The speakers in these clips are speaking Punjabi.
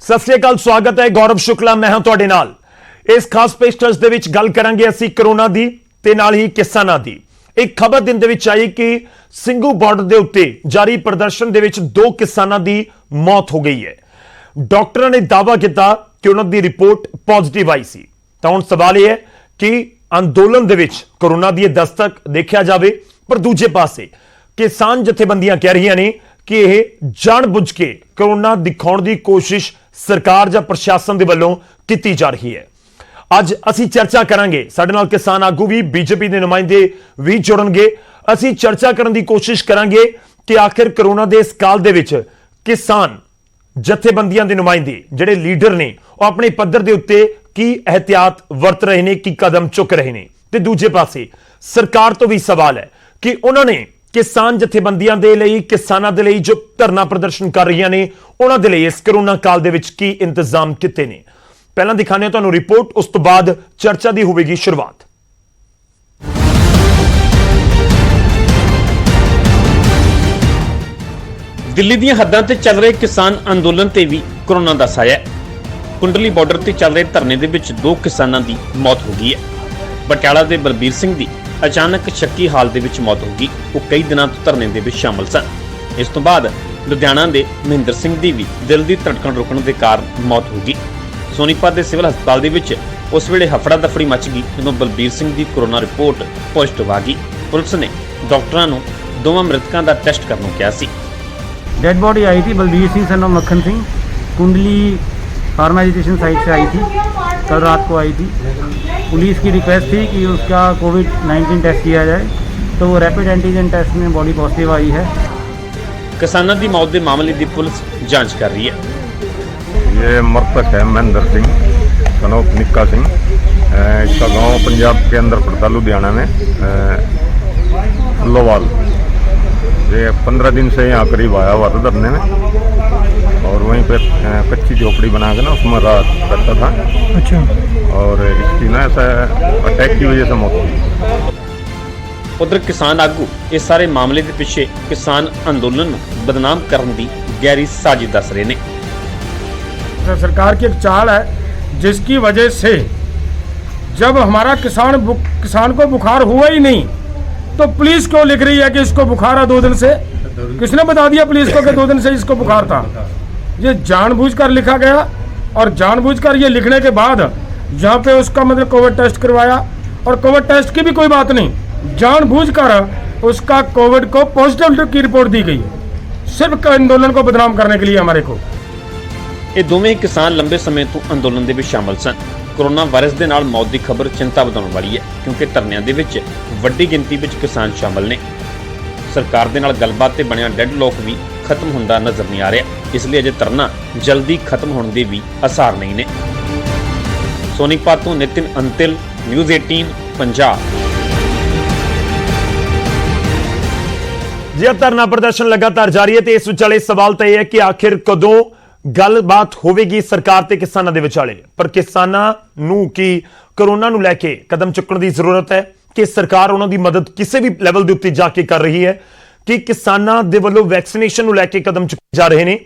सत श्री अकाल, स्वागत है। गौरव शुक्ला मैं हां तुहाडे नाल। इस खास पेशकश दे विच गल करांगे असीं कोरोना दी ते नाल ही किसानां दी। एक खबर दिन दे विच आई कि ਸਿੰਘੂ ਬਾਰਡਰ ਦੇ ਉੱਤੇ जारी प्रदर्शन ਦੇ ਵਿੱਚ 2 किसानां ਦੀ मौत हो गई है। डॉक्टरां ने दावा किया कि उन्हां दी रिपोर्ट पॉजिटिव आई सी। तां हुण सवाल यह है कि अंदोलन दे विच कोरोना दी दस्तक देखिया जावे, पर दूजे पासे किसान जथेबंदियां कह रही ने कि यह जानबुझ के कोरोना दिखाउण दी कोशिश सरकार जां प्रशासन दे वल्लों कीती जा रही है। अज असीं चर्चा करांगे, साडे नाल किसान आगू भी बीजेपी के नुमाइंदे भी जुड़नगे। असीं चर्चा करन दी कोशिश करांगे कि आखिर कोरोना दे इस काल दे विच किसान जथेबंदियां दे नुमाइंदे जिहड़े लीडर ने वो अपने पद्धर दे उत्ते की एहतियात वरत रहे ने, की कदम चुक रहे ने। ते दूजे पासे सरकार तो भी सवाल है कि उन्होंने किसान जथेबंदियां दे लई, किसानां दे लई जो धरना प्रदर्शन कर रही ने, उन्हां दे लई इस कोरोना काल दे विच की इंतजाम कीते ने। पहला दिखाने तुहानूं रिपोर्ट, उस तो बाद चर्चा दी होवेगी शुरुआत। दिल्ली ਦੀਆਂ हद्दां ते चल रहे किसान अंदोलन ते भी कोरोना ਦਾ ਸਾਇਆ ਹੈ। ਕੁੰਡਲੀ ਬਾਰਡਰ ਤੇ ਚੱਲ ਰਹੇ ਧਰਨੇ ਦੇ ਵਿੱਚ 2 ਕਿਸਾਨਾਂ ਦੀ ਮੌਤ ਹੋ ਗਈ ਹੈ। ਪਟਿਆਲਾ ਦੇ ਬਲਬੀਰ ਸਿੰਘ ਦੀ ਅਚਾਨਕ ਸ਼ੱਕੀ ਹਾਲ ਦੇ ਵਿੱਚ ਮੌਤ ਹੋ ਗਈ। ਉਹ ਕਈ ਦਿਨਾਂ ਤੋਂ ਧਰਨੇ ਦੇ ਵਿੱਚ ਸ਼ਾਮਲ ਸਨ। ਇਸ ਤੋਂ ਬਾਅਦ ਲੁਧਿਆਣਾ ਦੇ ਮਹਿੰਦਰ ਸਿੰਘ ਦੀ ਵੀ ਦਿਲ ਦੀ ਧੜਕਣ ਰੁਕਣ ਦੇ ਕਾਰਨ ਮੌਤ ਹੋ ਗਈ। ਸੋਨੀਪਤ ਦੇ ਸਿਵਲ ਹਸਪਤਾਲ ਦੇ ਵਿੱਚ ਉਸ ਵੇਲੇ ਹਫੜਾ ਦਫੜੀ ਮਚ ਗਈ ਜਦੋਂ ਬਲਬੀਰ ਸਿੰਘ ਦੀ ਕੋਰੋਨਾ ਰਿਪੋਰਟ ਪੋਜ਼ਿਟਿਵ ਆ ਗਈ। ਪੁਲਿਸ ਨੇ ਡਾਕਟਰਾਂ ਨੂੰ ਦੋਵਾਂ ਮ੍ਰਿਤਕਾਂ ਦਾ ਟੈਸਟ ਕਰਨ ਨੂੰ ਕਿਹਾ ਸੀ। डेड बॉडी आई थी बलबीर सिंह सन ऑफ मक्खन सिंह, कुंडली फार्मा एजुकेशन साइट से आई थी, कल रात को आई थी। पुलिस की रिक्वेस्ट थी कि उसका कोविड-19 टेस्ट किया जाए, तो वो रैपिड एंटीजन टेस्ट में बॉडी पॉजिटिव आई है। किसानों की मौत के मामले की पुलिस जांच कर रही है। ये मृतक है महेंद्र सिंह सन ऑफ निक्का सिंह। इसका गांव पंजाब के अंदर पड़ता लुधियाना में, लोवाल। ये 15 दिन से यहाँ करीब आया हुआ था धरने में, और वहीं पे कच्ची झोपड़ी बना के ना उसमें रात करता था। अच्छा। और इसकी ना ऐसा अटैक की वजह से मौत हुई। उधर किसान आगू इस सारे मामले के पीछे किसान अंदोलन को बदनाम करने की गहरी साजिश दस रहे ने। सरकार की एक चाल है जिसकी वजह से जब हमारा किसान को बुखार हुआ ही नहीं, तो पुलिस क्यों लिख रही है कि इसको बुखार है 2 दिन से? किसने बता दिया पुलिस को कि 2 दिन से इसको बुखार था? ये जानबूझकर लिखा गया, और जानबूझकर ये लिखने के बाद जहाँ पे उसका मतलब कोविड टेस्ट करवाया, और कोविड टेस्ट की भी कोई बात नहीं, जानबूझकर उसका कोविड को पॉजिटिव की रिपोर्ट दी गई, सिर्फ आंदोलन को बदनाम करने के लिए हमारे को। ये दोवें किसान लंबे समय तो अंदोलन ਦੇ ਵਿੱਚ ਸ਼ਾਮਲ ਸਨ। कोरोना वायरस ਦੇ ਨਾਲ मौत ਦੀ खबर चिंता ਵਧਾਉਣ ਵਾਲੀ ਹੈ, ਕਿਉਂਕਿ ਧਰਨਿਆਂ ਦੇ ਵਿੱਚ ਵੱਡੀ ਗਿਣਤੀ ਵਿੱਚ ਕਿਸਾਨ ਸ਼ਾਮਲ ਨੇ। ਸਰਕਾਰ ਦੇ ਨਾਲ ਗੱਲਬਾਤ ਤੇ ਬਣਿਆ ਡੈਡਲੌਕ ਵੀ ਖਤਮ ਹੁੰਦਾ ਨਜ਼ਰ ਨਹੀਂ ਆ ਰਿਹਾ, ਇਸ ਲਈ ਅਜੇ ਧਰਨਾ ਜਲਦੀ ਖਤਮ ਹੋਣ ਦੇ ਵੀ ਆਸਾਰ ਨਹੀਂ ਨੇ। ਸੋਨੀਪਤ ਤੋਂ ਨਿਤਿਨ ਅੰਤਿਲ, ਨਿਊਜ਼ 18 ਪੰਜਾਬ। जी, धरना प्रदर्शन लगातार जारी है। इस विचाले सवाल तो यह है कि आखिर कदों गलबात होगी सरकार ते किसानां दे विचाले, पर किसानां नूं की कोरोना नूं लैके कदम चुकण दी जरूरत है कि सरकार उन्हां दी मदद किसी भी लैवल दे उत्ते जाके कर रही है, कि किसानां दे वल्लों वैक्सीनेशन नूं लैके कदम चुके जा रहे हैं।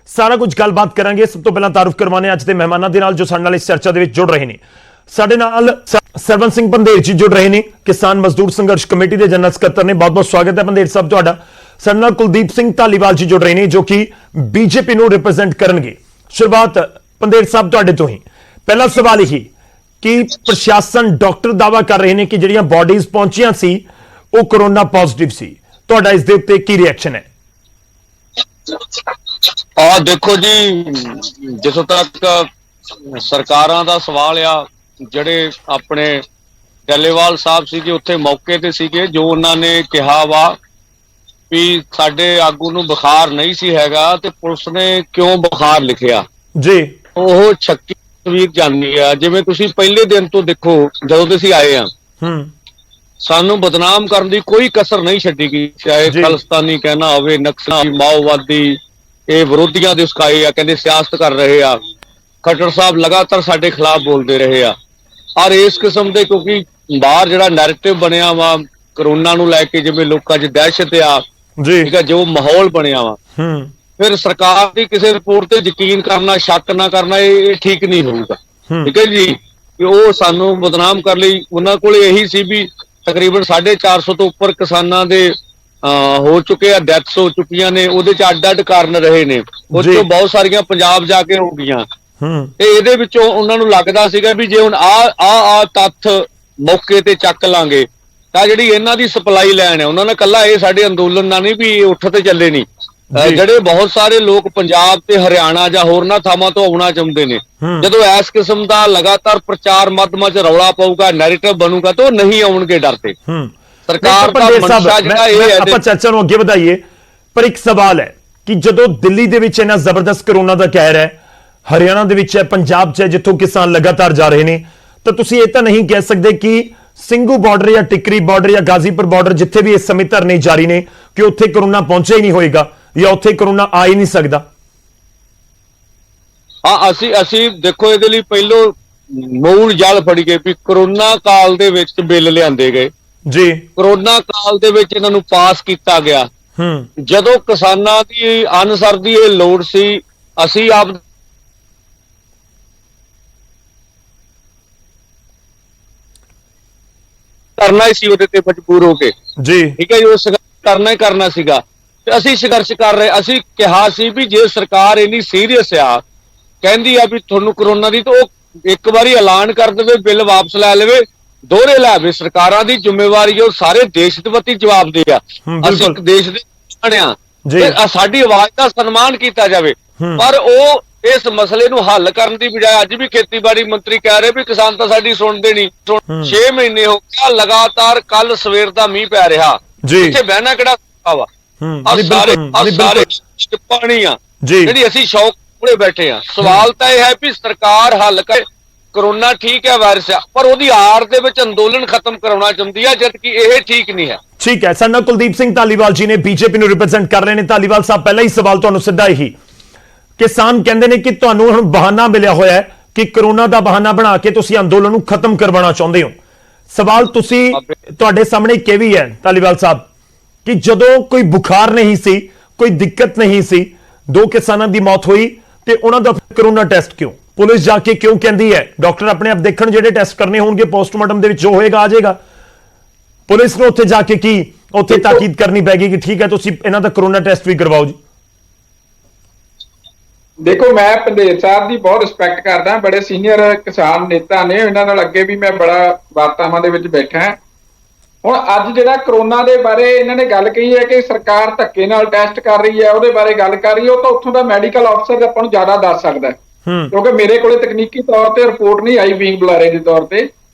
सारा कुछ गलबात करांगे। सब तो पहला तारुफ करवाने अज दे मेहमानां दे नाल जो साडे नाल इस चर्चा दे विच जुड़ रहे हैं। साडे नाल सरवन सिंह पंधेर जी जुड़ रहे हैं, किसान मजदूर संघर्ष कमेटी के जनरल सकत्तर ने। बहुत बहुत स्वागत है पंधेर साहब तुहाडा। साडे नाल कुलदीप सिंह धालीवाल जी जुड़ रहे हैं जो कि बीजेपी नूं रिप्रेजेंट करनगे। शुरुआत पंधेर साहब तुहाडे तो ही। पहला सवाल यही कि प्रशासन, डॉक्टर दावा कर रहे हैं कि जिहड़ियां बॉडीज पहुंचियां सी वो कोरोना पॉजिटिव सी, तुहाडा इस दे उत्ते की रिएक्शन है? देखो जी, जिथों तक सरकारां दा सवाल आ, ਜਿਹੜੇ ਆਪਣੇ ਡੱਲੇਵਾਲ ਸਾਹਿਬ ਸੀਗੇ ਉੱਥੇ ਮੌਕੇ ਤੇ ਸੀਗੇ, ਜੋ ਉਹਨਾਂ ਨੇ ਕਿਹਾ ਵਾ ਵੀ ਸਾਡੇ ਆਗੂ ਨੂੰ ਬੁਖਾਰ ਨਹੀਂ ਸੀ ਹੈਗਾ ਤੇ ਪੁਲਿਸ ਨੇ ਕਿਉਂ ਬੁਖਾਰ ਲਿਖਿਆ ਜੀ, ਉਹ ਸ਼ੱਕੀ ਤਸਵੀਰ ਜਾਂਦੀ ਆ। ਜਿਵੇਂ ਤੁਸੀਂ ਪਹਿਲੇ ਦਿਨ ਤੋਂ ਦੇਖੋ, ਜਦੋਂ ਤੁਸੀਂ ਆਏ ਆ, ਸਾਨੂੰ ਬਦਨਾਮ ਕਰਨ ਦੀ ਕੋਈ ਕਸਰ ਨਹੀਂ ਛੱਡੀ ਗਈ, ਚਾਹੇ ਖਾਲਿਸਤਾਨੀ ਕਹਿਣਾ ਹੋਵੇ, ਨਕਸਲੀ, ਮਾਓਵਾਦੀ, ਇਹ ਵਿਰੋਧੀਆਂ ਦੇ ਉਸਕਾਏ ਆ, ਕਹਿੰਦੇ ਸਿਆਸਤ ਕਰ ਰਹੇ ਆ। ਖੱਟਰ ਸਾਹਿਬ ਲਗਾਤਾਰ ਸਾਡੇ ਖਿਲਾਫ ਬੋਲਦੇ ਰਹੇ ਆ। ਔਰ ਇਸ ਕਿਸਮ ਦੇ ਕਿਉਂਕਿ ਬਾਹਰ ਜਿਹੜਾ ਨੈਰੇਟਿਵ ਬਣਿਆ ਵਾ ਕੋਰੋਨਾ ਨੂੰ ਲੈ ਕੇ, ਜਿਵੇਂ ਲੋਕਾਂ 'ਚ ਦਹਿਸ਼ਤ ਆ, ਠੀਕ ਆ, ਜੋ ਮਾਹੌਲ ਬਣਿਆ ਵਾ, ਫਿਰ ਸਰਕਾਰ ਦੀ ਕਿਸੇ ਰਿਪੋਰਟ ਤੇ ਯਕੀਨ ਕਰਨਾ, ਸ਼ੱਕ ਨਾ ਕਰਨਾ, ਇਹ ਠੀਕ ਨਹੀਂ ਹੋਊਗਾ। ਠੀਕ ਹੈ ਜੀ, ਕਿ ਉਹ ਸਾਨੂੰ ਬਦਨਾਮ ਕਰ ਲਈ। ਉਹਨਾਂ ਕੋਲ ਇਹੀ ਸੀ ਵੀ ਤਕਰੀਬਨ 450 ਤੋਂ ਉੱਪਰ ਕਿਸਾਨਾਂ ਦੇ ਹੋ ਚੁੱਕੇ ਆ, ਡੈਥਸ ਹੋ ਚੁੱਕੀਆਂ ਨੇ, ਉਹਦੇ ਚ ਅੱਡ-ਅੱਡ ਕਾਰਨ ਰਹੇ ਨੇ, ਉਹ ਚੋਂ ਬਹੁਤ ਸਾਰੀਆਂ ਪੰਜਾਬ ਜਾ ਕੇ ਹੋ ਗਈਆਂ। ਤੇ ਇਹਦੇ ਵਿੱਚੋਂ ਉਹਨਾਂ ਨੂੰ ਲੱਗਦਾ ਸੀਗਾ ਵੀ ਜੇ ਹੁਣ ਆ ਤੱਥ ਮੌਕੇ ਤੇ ਚੱਕ ਲਾਂਗੇ ਤਾਂ ਜਿਹੜੀ ਇਹਨਾਂ ਦੀ ਸਪਲਾਈ ਲੈਣ ਹੈ, ਉਹਨਾਂ ਨੇ ਕੱਲਾ ਇਹ ਸਾਡੇ ਅੰਦੋਲਨ ਨਾਲ ਨਹੀਂ ਵੀ ਉੱਠ ਤੇ ਚੱਲੇ ਨਹੀਂ, ਜਿਹੜੇ ਬਹੁਤ ਸਾਰੇ ਲੋਕ ਪੰਜਾਬ ਤੇ ਹਰਿਆਣਾ ਜਾਂ ਹੋਰਨਾਂ ਥਾਵਾਂ ਤੋਂ ਆਉਣਾ ਚਾਹੁੰਦੇ ਨੇ, ਜਦੋਂ ਇਸ ਕਿਸਮ ਦਾ ਲਗਾਤਾਰ ਪ੍ਰਚਾਰ ਮਾਧਮਾਂ 'ਚ ਰੌਲਾ ਪਊਗਾ, ਨੈਰੇਟਿਵ ਬਣੂਗਾ ਤਾਂ ਉਹ ਨਹੀਂ ਆਉਣਗੇ ਡਰਦੇ। ਸਰਕਾਰ ਦਾ ਮਨਸ਼ਾ ਜਿਹੜਾ ਇਹ ਹੈ। ਆਪਾਂ ਚਰਚਾ ਨੂੰ ਅੱਗੇ ਵਧਾਈਏ, ਪਰ ਇੱਕ ਸਵਾਲ ਹੈ ਕਿ ਜਦੋਂ ਦਿੱਲੀ ਦੇ ਵਿੱਚ ਇੰਨਾ ਜ਼ਬਰਦਸਤ ਕਰੋਨਾ ਦਾ ਕਹਿਰ ਹੈ, ਹਰਿਆਣਾ ਦੇ ਵਿੱਚ ਹੈ, ਪੰਜਾਬ 'ਚ ਹੈ, ਜਿੱਥੋਂ ਕਿਸਾਨ ਲਗਾਤਾਰ ਜਾ ਰਹੇ ਨੇ, ਤਾਂ ਤੁਸੀਂ ਇਹ ਤਾਂ ਨਹੀਂ ਕਹਿ ਸਕਦੇ ਕਿ ਸਿੰਘੂ ਬਾਰਡਰ ਜਾਂ ਟਿਕਰੀ ਬਾਰਡਰ ਜਾਂ ਗਾਜ਼ੀਪੁਰ ਬਾਰਡਰ ਜਿੱਥੇ ਵੀ ਇਸ ਸਮੇਂ ਧਰਨੇ ਜਾਰੀ ਨੇ ਕਿ ਉੱਥੇ ਕਰੋਨਾ ਪਹੁੰਚਿਆ ਹੀ ਨਹੀਂ ਹੋਏਗਾ ਜਾਂ ਉੱਥੇ ਕਰੋਨਾ ਆ ਹੀ ਨਹੀਂ ਸਕਦਾ? ਹਾਂ, ਅਸੀਂ ਦੇਖੋ ਇਹਦੇ ਲਈ ਪਹਿਲੋਂ ਮੂਲ ਜਲ ਫੜੀ ਗਏ ਵੀ ਕਰੋਨਾ ਕਾਲ ਦੇ ਵਿੱਚ ਬਿੱਲ ਲਿਆਂਦੇ ਗਏ ਜੀ, ਕਰੋਨਾ ਕਾਲ ਦੇ ਵਿੱਚ ਇਹਨਾਂ ਨੂੰ ਪਾਸ ਕੀਤਾ ਗਿਆ। ਜਦੋਂ ਕਿਸਾਨਾਂ ਦੀ ਅਨਸਰ ਦੀ ਇਹ ਲੋੜ ਸੀ, ਅਸੀਂ ਆਪ ਕਰਨਾ ਹੀ ਸੀ ਉਹਦੇ ਤੇ ਮਜਬੂਰ ਹੋ ਕੇ ਜੀ। ਠੀਕ ਹੈ ਜੀ, ਉਹ ਸੰਘਰਸ਼ ਕਰਨਾ ਸੀਗਾ ਤੇ ਅਸੀਂ ਸੰਘਰਸ਼ ਕਰ ਰਹੇ। ਅਸੀਂ ਕਿਹਾ ਸੀ ਵੀ ਜੇ ਸਰਕਾਰ ਇੰਨੀ ਸੀਰੀਅਸ ਆ, ਕਹਿੰਦੀ ਆ ਵੀ ਤੁਹਾਨੂੰ ਕਰੋਨਾ ਦੀ, ਤਾਂ ਉਹ ਇੱਕ ਵਾਰੀ ਐਲਾਨ ਕਰ ਦੇਵੇ, ਬਿੱਲ ਵਾਪਸ ਲੈ ਲਵੇ, ਦੋਹਰੇ ਲੈ ਆਵੇ। ਸਰਕਾਰਾਂ ਦੀ ਜ਼ਿੰਮੇਵਾਰੀ ਉਹ ਸਾਰੇ ਦੇਸ਼ ਦੇ ਪ੍ਰਤੀ ਜਵਾਬਦੇਹ ਆ। ਅਸੀਂ ਇੱਕ ਦੇਸ਼ ਦੇ ਬਣਿਆ ਤੇ ਸਾਡੀ ਆਵਾਜ਼ ਦਾ ਸਨਮਾਨ ਕੀਤਾ ਜਾਵੇ। ਪਰ ਉਹ ਇਸ ਮਸਲੇ ਨੂੰ ਹੱਲ ਕਰਨ ਦੀ ਬਜਾਏ ਅੱਜ ਵੀ ਖੇਤੀਬਾੜੀ ਮੰਤਰੀ ਕਹਿ ਰਹੇ ਵੀ ਕਿਸਾਨ ਤਾਂ ਸਾਡੀ ਸੁਣਦੇ ਨਹੀਂ। 6 ਮਹੀਨੇ ਹੋ ਗਿਆ ਲਗਾਤਾਰ, ਕੱਲ ਸਵੇਰ ਦਾ ਮੀਂਹ ਪੈ ਰਿਹਾ, ਇੱਥੇ ਬਹਿਣਾ ਕਿਹੜਾ ਵਾ? ਸਾਰੇ ਪਾਣੀ ਆ ਜਿਹੜੀ ਅਸੀਂ ਸ਼ੌਕ ਪੂਰੇ ਬੈਠੇ ਆ। ਸਵਾਲ ਤਾਂ ਇਹ ਹੈ ਵੀ ਸਰਕਾਰ ਹੱਲ ਕਰੇ। ਕਰੋਨਾ ਠੀਕ ਹੈ, ਵਾਇਰਸ ਆ, ਪਰ ਉਹਦੀ ਆੜ ਦੇ ਵਿੱਚ ਅੰਦੋਲਨ ਖਤਮ ਕਰਾਉਣਾ ਚਾਹੁੰਦੀ ਹੈ, ਜਦਕਿ ਇਹ ਠੀਕ ਨਹੀਂ ਹੈ। ਠੀਕ ਹੈ, ਸਾਡਾ ਕੁਲਦੀਪ ਸਿੰਘ ਧਾਲੀਵਾਲ ਜੀ ਨੇ ਬੀਜੇਪੀ ਨੂੰ ਰਿਪਰੈਜ਼ੈਂਟ ਕਰ ਰਹੇ ਨੇ। ਧਾਲੀਵਾਲ ਸਾਹਿਬ, ਪਹਿਲਾ ਹੀ ਸਵਾਲ ਤੁਹਾਨੂੰ ਸਿੱਧਾ ਇਹੀ, ਕਿਸਾਨ ਕਹਿੰਦੇ ਨੇ ਕਿ ਤੁਹਾਨੂੰ ਹੁਣ ਬਹਾਨਾ ਮਿਲਿਆ ਹੋਇਆ ਹੈ ਕਿ ਕਰੋਨਾ ਦਾ ਬਹਾਨਾ ਬਣਾ ਕੇ ਤੁਸੀਂ ਅੰਦੋਲਨ ਨੂੰ ਖਤਮ ਕਰਵਾਉਣਾ ਚਾਹੁੰਦੇ ਹੋ। ਸਵਾਲ ਤੁਹਾਡੇ ਸਾਹਮਣੇ ਕਿ ਵੀ ਹੈ ਧਾਲੀਵਾਲ ਸਾਹਿਬ ਕਿ ਜਦੋਂ ਕੋਈ ਬੁਖਾਰ ਨਹੀਂ ਸੀ, ਕੋਈ ਦਿੱਕਤ ਨਹੀਂ ਸੀ, 2 ਕਿਸਾਨਾਂ ਦੀ ਮੌਤ ਹੋਈ ਤੇ ਉਹਨਾਂ ਦਾ ਕਰੋਨਾ ਟੈਸਟ ਕਿਉਂ? ਪੁਲਿਸ ਜਾ ਕੇ ਕਿਉਂ ਕਹਿੰਦੀ ਹੈ ਡਾਕਟਰ ਆਪਣੇ ਆਪ ਦੇਖਣ, ਜਿਹੜੇ ਟੈਸਟ ਕਰਨੇ ਹੋਣਗੇ ਪੋਸਟਮਾਰਟਮ ਦੇ ਵਿੱਚ ਜੋ ਹੋਏਗਾ ਆ ਜਾਏਗਾ? ਪੁਲਿਸ ਨੂੰ ਉੱਥੇ ਜਾ ਕੇ ਕੀ ਉੱਥੇ ਤਾਕੀਦ ਕਰਨੀ ਪੈਗੀ ਕਿ ਠੀਕ ਹੈ ਤੁਸੀਂ ਇਹਨਾਂ ਦਾ ਕਰੋਨਾ ਟੈਸਟ ਵੀ ਕਰਵਾਓ ਜੀ? ਦੇਖੋ, ਮੈਂ ਪੰਦੇਰ ਸਾਹਿਬ ਦੀ ਬਹੁਤ ਰਿਸਪੈਕਟ ਕਰਦਾ, ਬੜੇ ਸੀਨੀਅਰ ਕਿਸਾਨ ਨੇਤਾ ਨੇ, ਇਹਨਾਂ ਨਾਲ ਅੱਗੇ ਵੀ ਮੈਂ ਬੜਾ ਵਾਰਤਾਵਾਂ ਦੇ ਵਿੱਚ ਬੈਠਾ। ਹੁਣ ਅੱਜ ਜਿਹੜਾ ਕਰੋਨਾ ਦੇ ਬਾਰੇ ਇਹਨਾਂ ਨੇ ਗੱਲ ਕਹੀ ਹੈ ਕਿ ਸਰਕਾਰ ਧੱਕੇ ਨਾਲ ਟੈਸਟ ਕਰ ਰਹੀ ਹੈ, ਉਹਦੇ ਬਾਰੇ ਗੱਲ ਕਰ ਰਹੀ ਹੈ, ਉਹ ਤਾਂ ਉੱਥੋਂ ਦਾ ਮੈਡੀਕਲ ਅਫਸਰ ਆਪਾਂ ਨੂੰ ਜ਼ਿਆਦਾ ਦੱਸ ਸਕਦਾ, ਕਿਉਂਕਿ ਮੇਰੇ ਕੋਲੇ ਤਕਨੀਕੀ ਤੌਰ ਤੇ ਰਿਪੋਰਟ ਨਹੀਂ ਆਈ ਵਿੰਗ ਬੁਲਾਰੇ ਦੇ ਤੌਰ ਤੇ।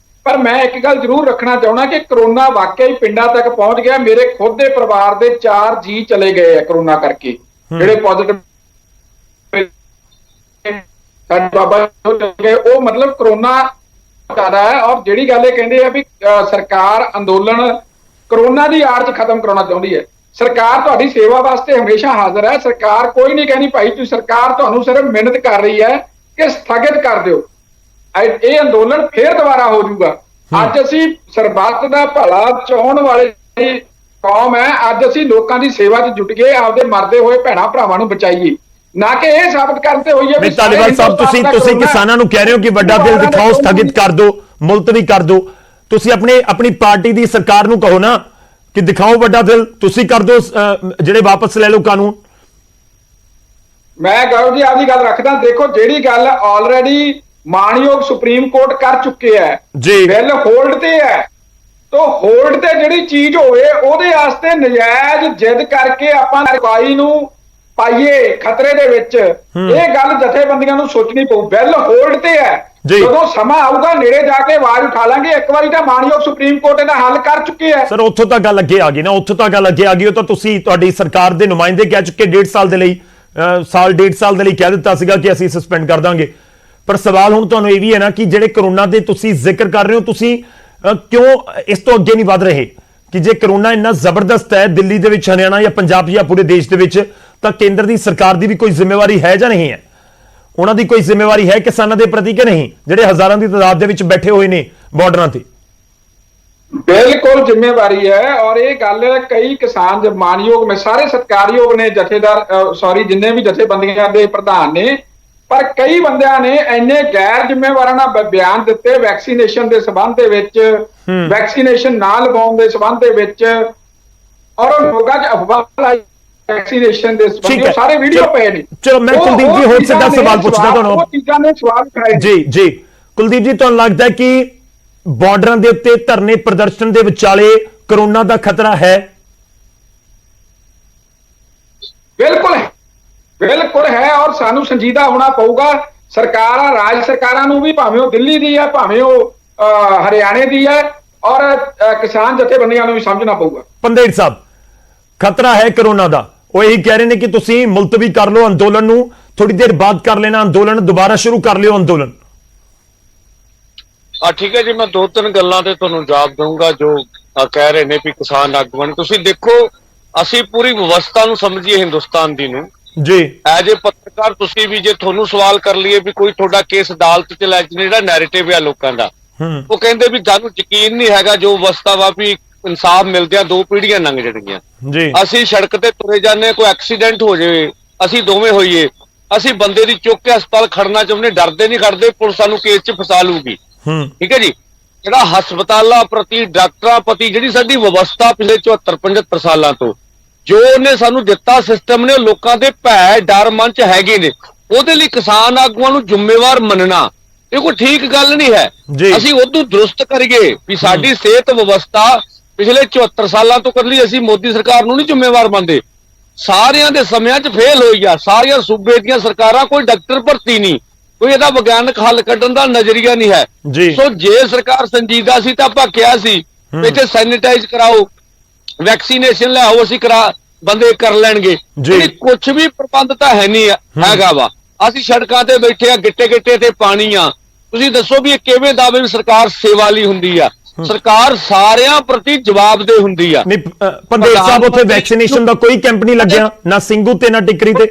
ਪਰ ਮੈਂ ਇੱਕ ਗੱਲ ਜ਼ਰੂਰ ਰੱਖਣਾ ਚਾਹੁੰਦਾ ਕਿ ਕਰੋਨਾ ਵਾਕਿਆ ਹੀ ਪਿੰਡਾਂ ਤੱਕ ਪਹੁੰਚ ਗਿਆ। ਮੇਰੇ ਖੁਦ ਦੇ ਪਰਿਵਾਰ ਦੇ 4 ਜੀ ਚਲੇ ਗਏ ਆ ਕਰੋਨਾ ਕਰਕੇ, ਜਿਹੜੇ ਪੋਜ਼ਿਟਿਵ ਸਾਡੇ ਬਾਬਾ ਗਏ, ਉਹ ਮਤਲਬ ਕਰੋਨਾ ਜ਼ਿਆਦਾ ਹੈ। ਔਰ ਜਿਹੜੀ ਗੱਲ ਇਹ ਕਹਿੰਦੇ ਆ ਵੀ ਸਰਕਾਰ ਅੰਦੋਲਨ ਕਰੋਨਾ ਦੀ ਆੜ 'ਚ ਖਤਮ ਕਰਾਉਣਾ ਚਾਹੁੰਦੀ ਹੈ, ਸਰਕਾਰ ਤੁਹਾਡੀ ਸੇਵਾ ਵਾਸਤੇ ਹਮੇਸ਼ਾ ਹਾਜ਼ਰ ਹੈ। ਸਰਕਾਰ ਕੋਈ ਨਹੀਂ ਕਹਿੰਦੀ ਭਾਈ ਤੁਸੀਂ, ਸਰਕਾਰ ਤੁਹਾਨੂੰ ਸਿਰਫ ਮਿਹਨਤ ਕਰ ਰਹੀ ਹੈ ਕਿ ਸਥਗਿਤ ਕਰ ਦਿਓ, ਇਹ ਅੰਦੋਲਨ ਫੇਰ ਦੁਬਾਰਾ ਹੋ ਜਾਊਗਾ। ਅੱਜ ਅਸੀਂ ਸਰਬੱਤ ਦਾ ਭਲਾ ਚਾਹੁਣ ਵਾਲੇ ਕੌਮ ਹੈ, ਅੱਜ ਅਸੀਂ ਲੋਕਾਂ ਦੀ ਸੇਵਾ 'ਚ ਜੁਟ ਗਏ, ਆਪਦੇ ਮਰਦੇ ਹੋਏ ਭੈਣਾਂ ਭਰਾਵਾਂ ਨੂੰ ਬਚਾਈਏ, ਨਾ ਕਿ ਇਹ ਸਾਬਤ ਕਰਤੇ ਹੋਈ ਹੈ। ਧਾਲੀਵਾਲ ਸਾਹਿਬ, ਤੁਸੀਂ ਕਿਸਾਨਾਂ ਨੂੰ ਕਹਿ ਰਹੇ ਹੋ ਕਿ ਵੱਡਾ ਦਿਲ ਦਿਖਾਓ, ਸਥਗਿਤ ਕਰ ਦਿਓ, ਮੁਲਤਵੀ ਕਰ ਦਿਓ। ਤੁਸੀਂ ਆਪਣੀ ਪਾਰਟੀ ਦੀ ਸਰਕਾਰ ਨੂੰ ਕਹੋ ਨਾ ਕਿ ਦਿਖਾਓ ਵੱਡਾ ਦਿਲ, ਤੁਸੀਂ ਕਰ ਦਿਓ, ਜਿਹੜੇ ਵਾਪਸ ਲੈ ਲਓ ਕਾਨੂੰਨ। ਮੈਂ ਗੌਰਵ ਜੀ ਆਪਦੀ ਗੱਲ ਰੱਖਦਾ। ਦੇਖੋ, ਜਿਹੜੀ ਗੱਲ ਆਲਰੇਡੀ ਮਾਨਯੋਗ ਸੁਪਰੀਮ ਕੋਰਟ ਕਰ ਚੁੱਕੇ ਹੈ ਜੀ, ਬਿੱਲ ਹੋਲਡ ਤੇ ਹੈ, ਤਾਂ ਹੋਲਡ ਤੇ ਜਿਹੜੀ ਚੀਜ਼ ਹੋਵੇ ਉਹਦੇ ਵਾਸਤੇ ਨਜਾਇਜ਼ ਜਿੱਦ ਕਰਕੇ ਆਪਾਂ ਕਾਰਵਾਈ ਨੂੰ ਪਾਈਏ ਖਤਰੇ ਦੇ ਵਿੱਚ, ਇਹ ਗੱਲ ਜਥੇਬੰਦੀਆਂ ਨੂੰ ਸੋਚਣੀ ਪਊ। ਬਿੱਲ ਹੋਲਡ ਤੇ ਹੈ, ਜਦੋਂ ਸਮਾਂ ਆਊਗਾ ਨੇੜੇ ਜਾ ਕੇ ਆਵਾਜ਼ ਉਠਾ ਲਾਂਗੇ। ਇੱਕ ਵਾਰੀ ਤਾਂ ਮਾਨਯੋਗ ਸੁਪਰੀਮ ਕੋਰਟ ਇਹਦਾ ਹੱਲ ਕਰ ਚੁੱਕੇ ਹੈ। ਸਰ, ਉੱਥੋਂ ਤਾਂ ਗੱਲ ਅੱਗੇ ਆ ਗਈ ਨਾ, ਉੱਥੋਂ ਤਾਂ ਗੱਲ ਅੱਗੇ ਆ ਗਈ। ਉਹ ਤਾਂ ਤੁਸੀਂ ਤੁਹਾਡੀ ਸਰਕਾਰ ਦੇ ਨੁਮਾਇੰਦੇ ਕਹਿ ਚੁੱਕੇ 1.5 ਸਾਲ ਦੇ ਲਈ, 1.5 ਸਾਲ ਦੇ ਲਈ ਕਹਿ ਦਿੱਤਾ ਸੀਗਾ ਕਿ ਅਸੀਂ ਸਸਪੈਂਡ ਕਰ ਦਾਂਗੇ। ਪਰ ਸਵਾਲ ਹੁਣ ਤੁਹਾਨੂੰ ਇਹ ਵੀ ਹੈ ਨਾ ਕਿ ਜਿਹੜੇ ਕਰੋਨਾ ਦੇ ਤੁਸੀਂ ਜ਼ਿਕਰ ਕਰ ਰਹੇ ਹੋ, ਤੁਸੀਂ ਕਿਉਂ ਇਸ ਤੋਂ ਅੱਗੇ ਨਹੀਂ ਵਧ ਰਹੇ? ਕਿ ਜੇ ਕਰੋਨਾ ਇੰਨਾ ਜ਼ਬਰਦਸਤ ਹੈ ਦਿੱਲੀ ਦੇ ਵਿੱਚ, ਹਰਿਆਣਾ ਜਾਂ ਪੰਜਾਬ ਜਾਂ ਪੂਰੇ ਦੇਸ਼ ਦੇ ਵਿੱਚ, ਤਾਂ ਕੇਂਦਰ ਦੀ ਸਰਕਾਰ ਦੀ ਵੀ ਕੋਈ ਜ਼ਿੰਮੇਵਾਰੀ ਹੈ ਜਾਂ ਨਹੀਂ ਹੈ? ਉਹਨਾਂ ਦੀ ਕੋਈ ਜ਼ਿੰਮੇਵਾਰੀ ਹੈ ਕਿਸਾਨਾਂ ਦੇ ਪ੍ਰਤੀ ਕਿ ਨਹੀਂ, ਜਿਹੜੇ ਹਜ਼ਾਰਾਂ ਦੀ ਤਾਦਾਦ ਦੇ ਵਿੱਚ ਬੈਠੇ ਹੋਏ ਨੇ ਬਾਰਡਰਾਂ ਤੇ? ਬਿਲਕੁਲ ਜ਼ਿੰਮੇਵਾਰੀ ਹੈ। ਔਰ ਇਹ ਗੱਲ ਕਈ ਕਿਸਾਨ ਮਾਨਯੋਗ ਮੈਂ ਸਾਰੇ ਸਤਿਕਾਰਯੋਗ ਨੇ ਜਥੇਦਾਰ ਸੌਰੀ ਜਿੰਨੇ ਵੀ ਜਥੇਬੰਦੀਆਂ ਦੇ ਪ੍ਰਧਾਨ ਨੇ, ਪਰ ਕਈ ਬੰਦਿਆਂ ਨੇ ਇੰਨੇ ਗੈਰ ਜ਼ਿੰਮੇਵਾਰਾਂ ਨਾਲ ਬਿਆਨ ਦਿੱਤੇ ਵੈਕਸੀਨੇਸ਼ਨ ਦੇ ਸਬੰਧ ਦੇ ਵਿੱਚ, ਵੈਕਸੀਨੇਸ਼ਨ ਨਾ ਲਗਾਉਣ ਦੇ ਸਬੰਧ ਦੇ ਵਿੱਚ, ਔਰ ਲੋਕਾਂ 'ਚ ਅਫਵਾਹ ਲਾਈ ਵੈਕਸੀਨੇਸ਼ਨ ਦੇ ਠੀਕ ਸਬੰਧ ਹੈ। ਸਾਰੇ ਵੀਡੀਓ ਪਏ ਨੇ। ਚਲੋ ਮੈਂ ਕੁਲਦੀਪ ਜੀ ਹੋਰ ਸਿੱਧਾ ਸਵਾਲ ਪੁੱਛਦਾ ਤੁਹਾਨੂੰ। ਉਹ ਚੀਜ਼ਾਂ ਨੇ ਸਵਾਲ ਉਠਾਏ ਨੇ। ਜੀ ਜੀ ਕੁਲਦੀਪ ਜੀ, ਤੁਹਾਨੂੰ ਲੱਗਦਾ ਹੈ ਕਿ ਬਾਰਡਰਾਂ ਦੇ ਉੱਤੇ ਧਰਨੇ ਪ੍ਰਦਰਸ਼ਨ ਦੇ ਵਿਚਾਲੇ ਕਰੋਨਾ ਦਾ ਖਤਰਾ ਹੈ? ਬਿਲਕੁਲ ਹੈ, ਬਿਲਕੁਲ ਹੈ। ਔਰ ਸਾਨੂੰ ਸੰਜੀਦਾ ਹੋਣਾ ਪਊਗਾ। ਸਰਕਾਰਾਂ, ਰਾਜ ਸਰਕਾਰਾਂ ਨੂੰ ਵੀ, ਭਾਵੇਂ ਉਹ ਦਿੱਲੀ ਦੀ ਹੈ, ਭਾਵੇਂ ਉਹ ਹਰਿਆਣੇ ਦੀ ਹੈ, ਔਰ ਕਿਸਾਨ ਜਥੇਬੰਦੀਆਂ ਨੂੰ ਵੀ ਸਮਝਣਾ ਪਊਗਾ। ਪੰਦੇਰ ਸਾਹਿਬ, ਖਤਰਾ ਹੈ ਕਰੋਨਾ ਦਾ। ਉਹ ਇਹੀ ਕਹਿ ਰਹੇ ਨੇ ਕਿ ਤੁਸੀਂ ਮੁਲਤਵੀ ਕਰ ਲਓ ਅੰਦੋਲਨ ਨੂੰ, ਥੋੜੀ ਦੇਰ ਬਾਅਦ ਕਰ ਲੈਣਾ ਅੰਦੋਲਨ, ਦੁਬਾਰਾ ਸ਼ੁਰੂ ਕਰ ਲਿਓ ਅੰਦੋਲਨ। ਠੀਕ ਹੈ ਜੀ, ਮੈਂ ਦੋ ਤਿੰਨ ਗੱਲਾਂ ਤੇ ਤੁਹਾਨੂੰ ਜਵਾਬ ਦਊਂਗਾ ਜੋ ਕਹਿ ਰਹੇ ਨੇ ਵੀ ਕਿਸਾਨ ਆਗੂਆਂ। ਤੁਸੀਂ ਦੇਖੋ, ਅਸੀਂ ਪੂਰੀ ਵਿਵਸਥਾ ਨੂੰ ਸਮਝੀਏ ਹਿੰਦੁਸਤਾਨ ਦੀ ਨੂੰ ਜੀ, ਐਜ ਏ ਪੱਤਰਕਾਰ, ਤੁਸੀਂ ਵੀ ਜੇ ਤੁਹਾਨੂੰ ਸਵਾਲ ਕਰ ਲਈਏ ਵੀ ਕੋਈ ਤੁਹਾਡਾ ਕੇਸ ਅਦਾਲਤ ਚ ਲੈ ਜਾਣਾ, ਜਿਹੜਾ ਨੈਰੇਟਿਵ ਆ ਲੋਕਾਂ ਦਾ, ਉਹ ਕਹਿੰਦੇ ਵੀ ਸਾਨੂੰ ਯਕੀਨ ਨਹੀਂ ਹੈਗਾ ਜੋ ਅਵਸਥਾ ਵਾ ਵੀ ਇਨਸਾਫ ਮਿਲਦਿਆਂ 2 ਪੀੜ੍ਹੀਆਂ ਲੰਘ ਜਾਣਗੀਆਂ। ਜੀ, ਅਸੀਂ ਸੜਕ ਤੇ ਤੁਰੇ ਜਾਂਦੇ, ਕੋਈ ਐਕਸੀਡੈਂਟ ਹੋ ਜਾਵੇ, ਅਸੀਂ ਦੋਵੇਂ ਹੋਈਏ, ਅਸੀਂ ਬੰਦੇ ਦੀ ਚੁੱਕ ਕੇ ਹਸਪਤਾਲ ਖੜਨਾ ਚਾਹੁੰਦੇ, ਡਰਦੇ ਨਹੀਂ ਖੜਦੇ, ਪੁਲਿਸ ਸਾਨੂੰ ਕੇਸ 'ਚ ਫਸਾ ਲੂਗੀ। ਠੀਕ ਹੈ ਜੀ। ਜਿਹੜਾ ਹਸਪਤਾਲਾਂ ਪ੍ਰਤੀ, ਡਾਕਟਰਾਂ ਪ੍ਰਤੀ ਜਿਹੜੀ ਸਾਡੀ ਵਿਵਸਥਾ ਪਿਛਲੇ 74-75 ਸਾਲਾਂ ਤੋਂ ਜੋ ਉਹਨੇ ਸਾਨੂੰ ਦਿੱਤਾ ਸਿਸਟਮ ਨੇ, ਉਹ ਲੋਕਾਂ ਦੇ ਭੈ ਡਰ ਮਨ 'ਚ ਹੈਗੇ ਨੇ। ਉਹਦੇ ਲਈ ਕਿਸਾਨ ਆਗੂਆਂ ਨੂੰ ਜ਼ਿੰਮੇਵਾਰ ਮੰਨਣਾ ਇਹ ਕੋਈ ਠੀਕ ਗੱਲ ਨਹੀਂ ਹੈ। ਅਸੀਂ ਉਦੋਂ ਦਰੁਸਤ ਕਰੀਏ ਵੀ ਸਾਡੀ ਸਿਹਤ ਵਿਵਸਥਾ ਪਿਛਲੇ 74 ਸਾਲਾਂ ਤੋਂ ਕਰ ਲਈ, ਅਸੀਂ ਮੋਦੀ ਸਰਕਾਰ ਨੂੰ ਨਹੀਂ ਜ਼ਿੰਮੇਵਾਰ ਮੰਨਦੇ। ਸਾਰਿਆਂ ਦੇ ਸਮਿਆਂ 'ਚ ਫੇਲ ਹੋਈ ਆ, ਸਾਰੀਆਂ ਸੂਬੇ ਦੀਆਂ ਸਰਕਾਰਾਂ, ਕੋਈ ਡਾਕਟਰ ਭਰਤੀ ਨਹੀਂ, ਕੋਈ ਇਹਦਾ ਵਿਗਿਆਨਕ ਹੱਲ ਕੱਢਣ ਦਾ ਨਜ਼ਰੀਆ ਨਹੀਂ ਹੈ। ਸੋ ਜੇ ਸਰਕਾਰ ਸੰਜੀਦਾ ਸੀ ਤਾਂ ਆਪਾਂ ਕਿਹਾ ਸੀ ਇੱਥੇ ਸੈਨੀਟਾਈਜ਼ ਕਰਾਓ, ਵੈਕਸੀਨੇਸ਼ਨ ਲਿਆਓ, ਅਸੀਂ ਬੰਦੇ ਕਰ ਲੈਣਗੇ। ਕੁਝ ਵੀ ਪ੍ਰਬੰਧ ਤਾਂ ਹੈ ਨਹੀਂ ਹੈਗਾ ਵਾ। ਅਸੀਂ ਸੜਕਾਂ ਤੇ ਬੈਠੇ ਆ, ਗਿੱਟੇ ਗਿੱਟੇ ਤੇ ਪਾਣੀ ਆ। ਤੁਸੀਂ ਦੱਸੋ ਵੀ ਇਹ ਕਿਵੇਂ ਦਾਅਵੇ ਵੀ ਸਰਕਾਰ ਸੇਵਾ ਲਈ ਹੁੰਦੀ ਆ? ਸਰਕਾਰ ਸਾਰਿਆਂ ਪ੍ਰਤੀ ਜਵਾਬਦੇਹ ਹੁੰਦੀ ਆ। ਪੰਦੇਰ ਸਾਹਿਬ, ਉੱਥੇ ਵੈਕਸੀਨੇਸ਼ਨ ਦਾ ਕੋਈ ਕੈਂਪ ਨਹੀਂ ਲੱਗਿਆ, ਨਾ ਸਿੰਗੂ ਤੇ ਨਾ ਟਿਕਰੀ ਤੇ।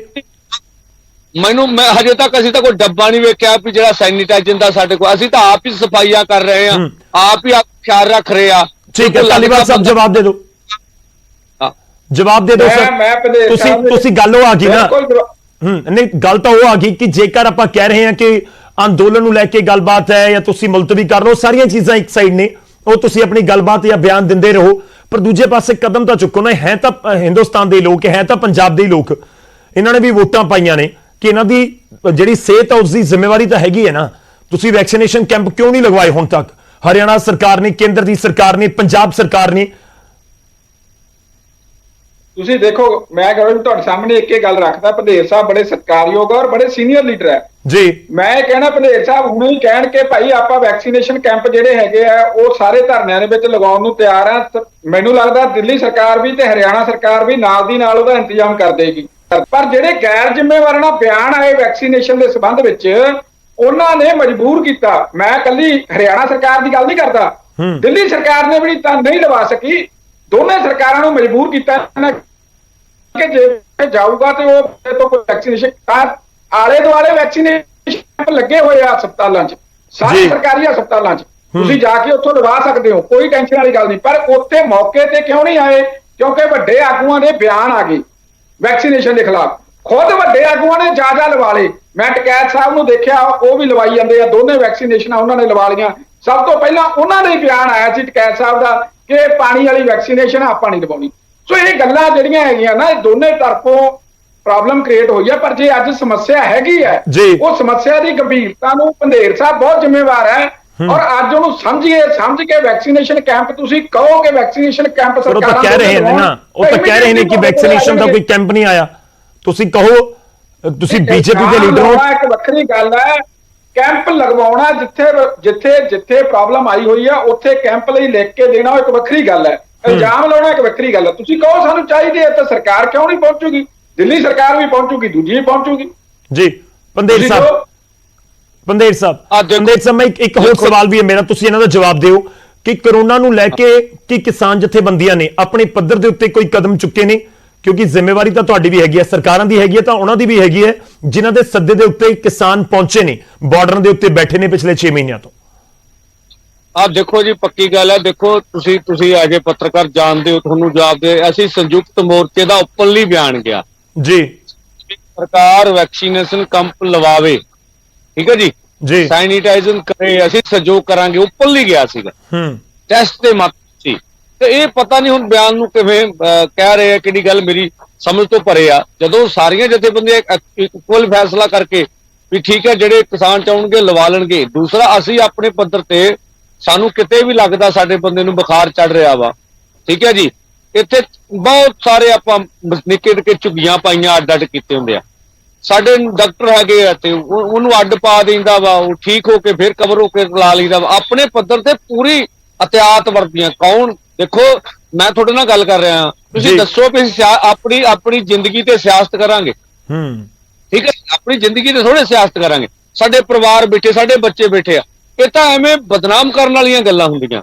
ਮੈਂ ਹਜੇ ਤੱਕ ਅਸੀਂ ਤਾਂ ਕੋਈ ਡੱਬਾ ਨਹੀਂ ਵੇਖਿਆ ਵੀ ਜਿਹੜਾ ਸੈਨੀਟਾਈਜ਼ਰ ਦਾ ਸਾਡੇ ਕੋਲ। ਅਸੀਂ ਤਾਂ ਆਪ ਹੀ ਸਫਾਈਆਂ ਕਰ ਰਹੇ ਆ, ਆਪ ਹੀ ਖਿਆਲ ਰੱਖ ਰਹੇ ਆ। ਠੀਕ ਹੈ, ਧਾਲੀਵਾਲ ਸਾਹਿਬ ਜਵਾਬ ਦੇ ਦਿਓ, ਜਵਾਬ ਦੇ ਦਿਓ ਸਰ। ਤੁਸੀਂ ਗੱਲ ਉਹ ਆ ਗਈ ਨਾ, ਨਹੀਂ ਗੱਲ ਤਾਂ ਉਹ ਆ ਗਈ ਕਿ ਜੇਕਰ ਆਪਾਂ ਕਹਿ ਰਹੇ ਹਾਂ ਕਿ ਅੰਦੋਲਨ ਨੂੰ ਲੈ ਕੇ ਗੱਲਬਾਤ ਹੈ ਜਾਂ ਤੁਸੀਂ ਮੁਲਤਵੀ ਕਰ ਲਓ, ਸਾਰੀਆਂ ਚੀਜ਼ਾਂ ਇੱਕ ਸਾਈਡ ਨੇ, ਉਹ ਤੁਸੀਂ ਆਪਣੀ ਗੱਲਬਾਤ ਜਾਂ ਬਿਆਨ ਦਿੰਦੇ ਰਹੋ, ਪਰ ਦੂਜੇ ਪਾਸੇ ਕਦਮ ਤਾਂ ਚੁੱਕੋ ਨਾ। ਹੈ ਤਾਂ ਹਿੰਦੁਸਤਾਨ ਦੇ ਲੋਕ, ਹੈ ਤਾਂ ਪੰਜਾਬ ਦੇ ਲੋਕ, ਇਹਨਾਂ ਨੇ ਵੀ ਵੋਟਾਂ ਪਾਈਆਂ ਨੇ ਕਿ ਇਹਨਾਂ ਦੀ ਜਿਹੜੀ ਸਿਹਤ ਹੈ ਉਸ ਦੀ ਜ਼ਿੰਮੇਵਾਰੀ ਤਾਂ ਹੈਗੀ ਹੈ ਨਾ। ਤੁਸੀਂ ਵੈਕਸੀਨੇਸ਼ਨ ਕੈਂਪ ਕਿਉਂ ਨਹੀਂ ਲਗਵਾਏ ਹੁਣ ਤੱਕ? ਹਰਿਆਣਾ ਸਰਕਾਰ ਨੇ, ਕੇਂਦਰ ਦੀ ਸਰਕਾਰ ਨੇ, ਪੰਜਾਬ ਸਰਕਾਰ ਨੇ। ਤੁਸੀਂ ਦੇਖੋ, ਮੈਂ ਤੁਹਾਡੇ ਸਾਹਮਣੇ ਇੱਕ ਗੱਲ ਰੱਖਦਾ, ਪੰਦੇਰ ਸਾਹਿਬ ਬੜੇ ਸਤਿਕਾਰਯੋਗ ਔਰ ਬੜੇ ਸੀਨੀਅਰ ਲੀਡਰ ਹੈ ਜੀ। ਮੈਂ ਕਹਿਣਾ ਪੰਦੇਰ ਸਾਹਿਬ ਹੁਣੇ ਹੀ ਕਹਿਣ ਕਿ ਭਾਈ ਆਪਾਂ ਵੈਕਸੀਨੇਸ਼ਨ ਕੈਂਪ ਜਿਹੜੇ ਹੈਗੇ ਆ ਉਹ ਸਾਰੇ ਧਰਨਿਆਂ ਦੇ ਵਿੱਚ ਲਗਾਉਣ ਨੂੰ ਤਿਆਰ ਆ। ਮੈਨੂੰ ਲੱਗਦਾ ਦਿੱਲੀ ਸਰਕਾਰ ਵੀ ਤੇ ਹਰਿਆਣਾ ਸਰਕਾਰ ਵੀ ਨਾਲ ਦੀ ਨਾਲ ਉਹਦਾ ਇੰਤਜ਼ਾਮ ਕਰ ਦੇਗੀ। ਪਰ ਜਿਹੜੇ ਗੈਰ ਜ਼ਿੰਮੇਵਾਰਾਂ ਬਿਆਨ ਆਏ ਵੈਕਸੀਨੇਸ਼ਨ ਦੇ ਸੰਬੰਧ ਵਿੱਚ, ਉਹਨਾਂ ਨੇ ਮਜਬੂਰ ਕੀਤਾ। ਮੈਂ ਕੱਲੀ ਹਰਿਆਣਾ ਸਰਕਾਰ ਦੀ ਗੱਲ ਨਹੀਂ ਕਰਦਾ, ਦਿੱਲੀ ਸਰਕਾਰ ਨੇ ਵੀ ਤਾਂ ਨਹੀਂ ਲਵਾ ਸਕੀ। ਦੋਨੇ ਸਰਕਾਰਾਂ ਨੂੰ ਮਜਬੂਰ ਕੀਤਾ ਕਿ ਜੇ ਜਾਊਗਾ ਤੇ ਉਹ ਤੋਂ ਕੋਈ ਵੈਕਸੀਨੇਸ਼ਨ, ਆਲੇ ਦੁਆਲੇ ਵੈਕਸੀਨੇਸ਼ਨ ਲੱਗੇ ਹੋਏ ਆ ਹਸਪਤਾਲਾਂ 'ਚ, ਸਾਰੇ ਸਰਕਾਰੀ ਹਸਪਤਾਲਾਂ 'ਚ ਤੁਸੀਂ ਜਾ ਕੇ ਉੱਥੋਂ ਲਵਾ ਸਕਦੇ ਹੋ, ਕੋਈ ਟੈਨਸ਼ਨ ਵਾਲੀ ਗੱਲ ਨਹੀਂ। ਪਰ ਉੱਥੇ ਮੌਕੇ ਤੇ ਕਿਉਂ ਨਹੀਂ ਆਏ? ਕਿਉਂਕਿ ਵੱਡੇ ਆਗੂਆਂ ਦੇ ਬਿਆਨ ਆ ਗਏ ਵੈਕਸੀਨੇਸ਼ਨ ਦੇ ਖਿਲਾਫ। ਖੁਦ ਵੱਡੇ ਆਗੂਆਂ ਨੇ ਜਾ ਲਵਾ ਲਏ। ਮੈਂ ਟਕੈਤ ਸਾਹਿਬ ਨੂੰ ਦੇਖਿਆ, ਉਹ ਵੀ ਲਵਾਈ ਜਾਂਦੇ ਆ, ਦੋਨੇ ਵੈਕਸੀਨੇਸ਼ਨਾਂ ਉਹਨਾਂ ਨੇ ਲਵਾ ਲਈਆਂ। ਸਭ ਤੋਂ ਪਹਿਲਾਂ ਉਹਨਾਂ ਦਾ ਹੀ ਬਿਆਨ ਆਇਆ ਸੀ ਟਕੈਤ ਸਾਹਿਬ ਦਾ ਕਿ ਪਾਣੀ ਵਾਲੀ ਵੈਕਸੀਨੇਸ਼ਨ ਆਪਾਂ ਨਹੀਂ ਲਵਾਉਣੀ। ਸੋ ਇਹ ਗੱਲਾਂ ਜਿਹੜੀਆਂ ਹੈਗੀਆਂ ਨਾ, ਇਹ ਦੋਨੇ ਤਰਫੋਂ ਪ੍ਰੋਬਲਮ ਕ੍ਰੀਏਟ ਹੋਈ ਹੈ। ਪਰ ਜੇ ਅੱਜ ਸਮੱਸਿਆ ਹੈਗੀ ਹੈ, ਉਹ ਸਮੱਸਿਆ ਦੀ ਗੰਭੀਰਤਾ ਨੂੰ ਪੰਦੇਰ ਸਾਹਿਬ ਬਹੁਤ ਜ਼ਿੰਮੇਵਾਰ ਹੈ। ਔਰ ਅੱਜ ਉਹਨੂੰ ਸਮਝ ਕੇ ਵੈਕਸੀਨੇਸ਼ਨ ਕੈਂਪ, ਤੁਸੀਂ ਕਹੋ ਕਿ ਵੈਕਸੀਨੇਸ਼ਨ ਕੈਂਪ ਸਰਕਾਰਾਂ ਕਹਿ ਰਹੇ ਨੇ ਨਾ, ਉਹ ਤਾਂ ਕਹਿ ਰਹੇ ਨੇ ਕਿ ਵੈਕਸੀਨੇਸ਼ਨ ਦਾ ਕੋਈ ਕੈਂਪ ਨਹੀਂ ਆਇਆ। ਤੁਸੀਂ ਕਹੋ, ਤੁਸੀਂ ਬੀਜੇਪੀ ਦੇ ਲੀਡਰ ਹੋ। ਇੱਕ ਵੱਖਰੀ ਗੱਲ ਹੈ, ਕੈਂਪ ਲਗਵਾਉਣਾ ਜਿੱਥੇ ਪ੍ਰੋਬਲਮ ਆਈ ਹੋਈ ਆ ਉੱਥੇ ਕੈਂਪ ਲਈ ਲਿਖ ਕੇ ਦੇਣਾ ਉਹ ਇੱਕ ਵੱਖਰੀ ਗੱਲ ਹੈ। ਇਲਜ਼ਾਮ ਲਾਉਣਾ ਇੱਕ ਵੱਖਰੀ ਗੱਲ ਹੈ। ਤੁਸੀਂ ਕਹੋ ਸਾਨੂੰ ਚਾਹੀਦੇ ਹੈ ਤਾਂ ਸਰਕਾਰ ਕਿਉਂ ਨਹੀਂ ਪਹੁੰਚੂਗੀ? ਦਿੱਲੀ ਸਰਕਾਰ ਵੀ ਪਹੁੰਚੂਗੀ, ਦੂਜੀ ਵੀ ਪਹੁੰਚੂਗੀ। ਜੀ ਪੰਦੇਰ ਸਾਹਿਬ, ਮੈਂ ਇੱਕ ਹੋਰ ਸਵਾਲ ਵੀ ਹੈ ਮੇਰਾ, ਤੁਸੀਂ ਇਹਨਾਂ ਦਾ ਜਵਾਬ ਦਿਓ ਕਿ ਕਰੋਨਾ ਨੂੰ ਲੈ ਕੇ ਕਿ ਕਿਸਾਨ ਜਥੇਬੰਦੀਆਂ ਨੇ ਆਪਣੇ ਪੱਧਰ ਦੇ ਉੱਤੇ ਕੋਈ ਕਦਮ ਚੁੱਕੇ ਨੇ? ਕਿਉਂਕਿ ਜ਼ਿੰਮੇਵਾਰੀ ਤਾਂ ਤੁਹਾਡੀ ਵੀ ਹੈਗੀ ਹੈ, ਸਰਕਾਰਾਂ ਦੀ ਹੈਗੀ ਹੈ, ਤਾਂ ਉਹਨਾਂ ਦੀ ਵੀ ਹੈਗੀ ਹੈ ਜਿਨ੍ਹਾਂ ਦੇ ਸੱਦੇ ਦੇ ਉੱਤੇ ਕਿਸਾਨ ਪਹੁੰਚੇ ਨੇ, ਬਾਰਡਰਾਂ ਦੇ ਉੱਤੇ ਬੈਠੇ ਨੇ ਪਿਛਲੇ 6 ਮਹੀਨਿਆਂ ਤੋਂ। ਆਹ ਦੇਖੋ ਜੀ, ਪੱਕੀ ਗੱਲ ਹੈ। ਦੇਖੋ ਤੁਸੀਂ ਐਜੇ ਪੱਤਰਕਾਰ ਜਾਣਦੇ ਹੋ, ਤੁਹਾਨੂੰ ਜਵਾਬ ਦੇ। ਅਸੀਂ ਸੰਯੁਕਤ ਮੋਰਚੇ ਦਾ ਓਪਨਲੀ ਬਿਆਨ ਗਿਆ ਜੀ, ਸਰਕਾਰ ਵੈਕਸੀਨੇਸ਼ਨ ਕੈਂਪ ਲਵਾਵੇ, ਠੀਕ ਹੈ ਜੀ, ਜੀ, ਸੈਨੀਟਾਈਜ਼ੇਸ਼ਨ ਕਰੇ, ਅਸੀਂ ਸਹਿਯੋਗ ਕਰਾਂਗੇ, ਓਪਨਲੀ ਗਿਆ ਸੀਗਾ। ਟੈਸਟ ਦੇ ਮਤ ਸੀ, ਤੇ ਇਹ ਪਤਾ ਨਹੀਂ ਹੁਣ ਬਿਆਨ ਨੂੰ ਕਿਵੇਂ ਕਹਿ ਰਹੇ ਆ, ਕਿਹੜੀ ਗੱਲ ਮੇਰੀ ਸਮਝ ਤੋਂ ਪਰੇ ਆ। ਜਦੋਂ ਸਾਰੀਆਂ ਜਥੇਬੰਦੀਆਂ ਇਕੁਅਲ ਫੈਸਲਾ ਕਰਕੇ ਵੀ ਠੀਕ ਹੈ, ਜਿਹੜੇ ਕਿਸਾਨ ਚਾਹੁਣਗੇ ਲਵਾ ਲੈਣਗੇ। ਦੂਸਰਾ, ਅਸੀਂ ਆਪਣੇ ਪੱਧਰ ਤੇ ਸਾਨੂੰ ਕਿਤੇ ਵੀ ਲੱਗਦਾ ਸਾਡੇ ਬੰਦੇ ਨੂੰ ਬੁਖਾਰ ਚੜ ਰਿਹਾ ਵਾ, ਠੀਕ ਹੈ ਜੀ, ਇੱਥੇ ਬਹੁਤ ਸਾਰੇ ਆਪਾਂ ਨਿੱਕੇ ਨਿੱਕੇ ਝੁੱਗੀਆਂ ਪਾਈਆਂ, ਅੱਡ ਕੀਤੇ ਹੁੰਦੇ ਆ। ਸਾਡੇ ਡਾਕਟਰ ਹੈਗੇ ਆ ਤੇ ਉਹਨੂੰ ਅੱਡ ਪਾ ਦਿੰਦਾ ਵਾ, ਉਹ ਠੀਕ ਹੋ ਕੇ ਫਿਰ ਕਵਰ ਹੋ ਕੇ ਲਾ ਲਈਦਾ ਵਾ। ਆਪਣੇ ਪੱਧਰ ਤੇ ਪੂਰੀ ਅਹਤਿਆਤ ਵਰਤੀਆਂ। ਕੌਣ, ਦੇਖੋ ਮੈਂ ਤੁਹਾਡੇ ਨਾਲ ਗੱਲ ਕਰ ਰਿਹਾ, ਤੁਸੀਂ ਦੱਸੋ ਵੀ ਆਪਣੀ ਜ਼ਿੰਦਗੀ ਤੇ ਸਿਆਸਤ ਕਰਾਂਗੇ, ਠੀਕ ਹੈ, ਆਪਣੀ ਜ਼ਿੰਦਗੀ ਤੇ ਥੋੜੇ ਸਿਆਸਤ ਕਰਾਂਗੇ। ਸਾਡੇ ਪਰਿਵਾਰ ਬੈਠੇ, ਸਾਡੇ ਬੱਚੇ ਬੈਠੇ ਆ, ਇਹ ਤਾਂ ਐਵੇਂ ਬਦਨਾਮ ਕਰਨ ਵਾਲੀਆਂ ਗੱਲਾਂ ਹੁੰਦੀਆਂ।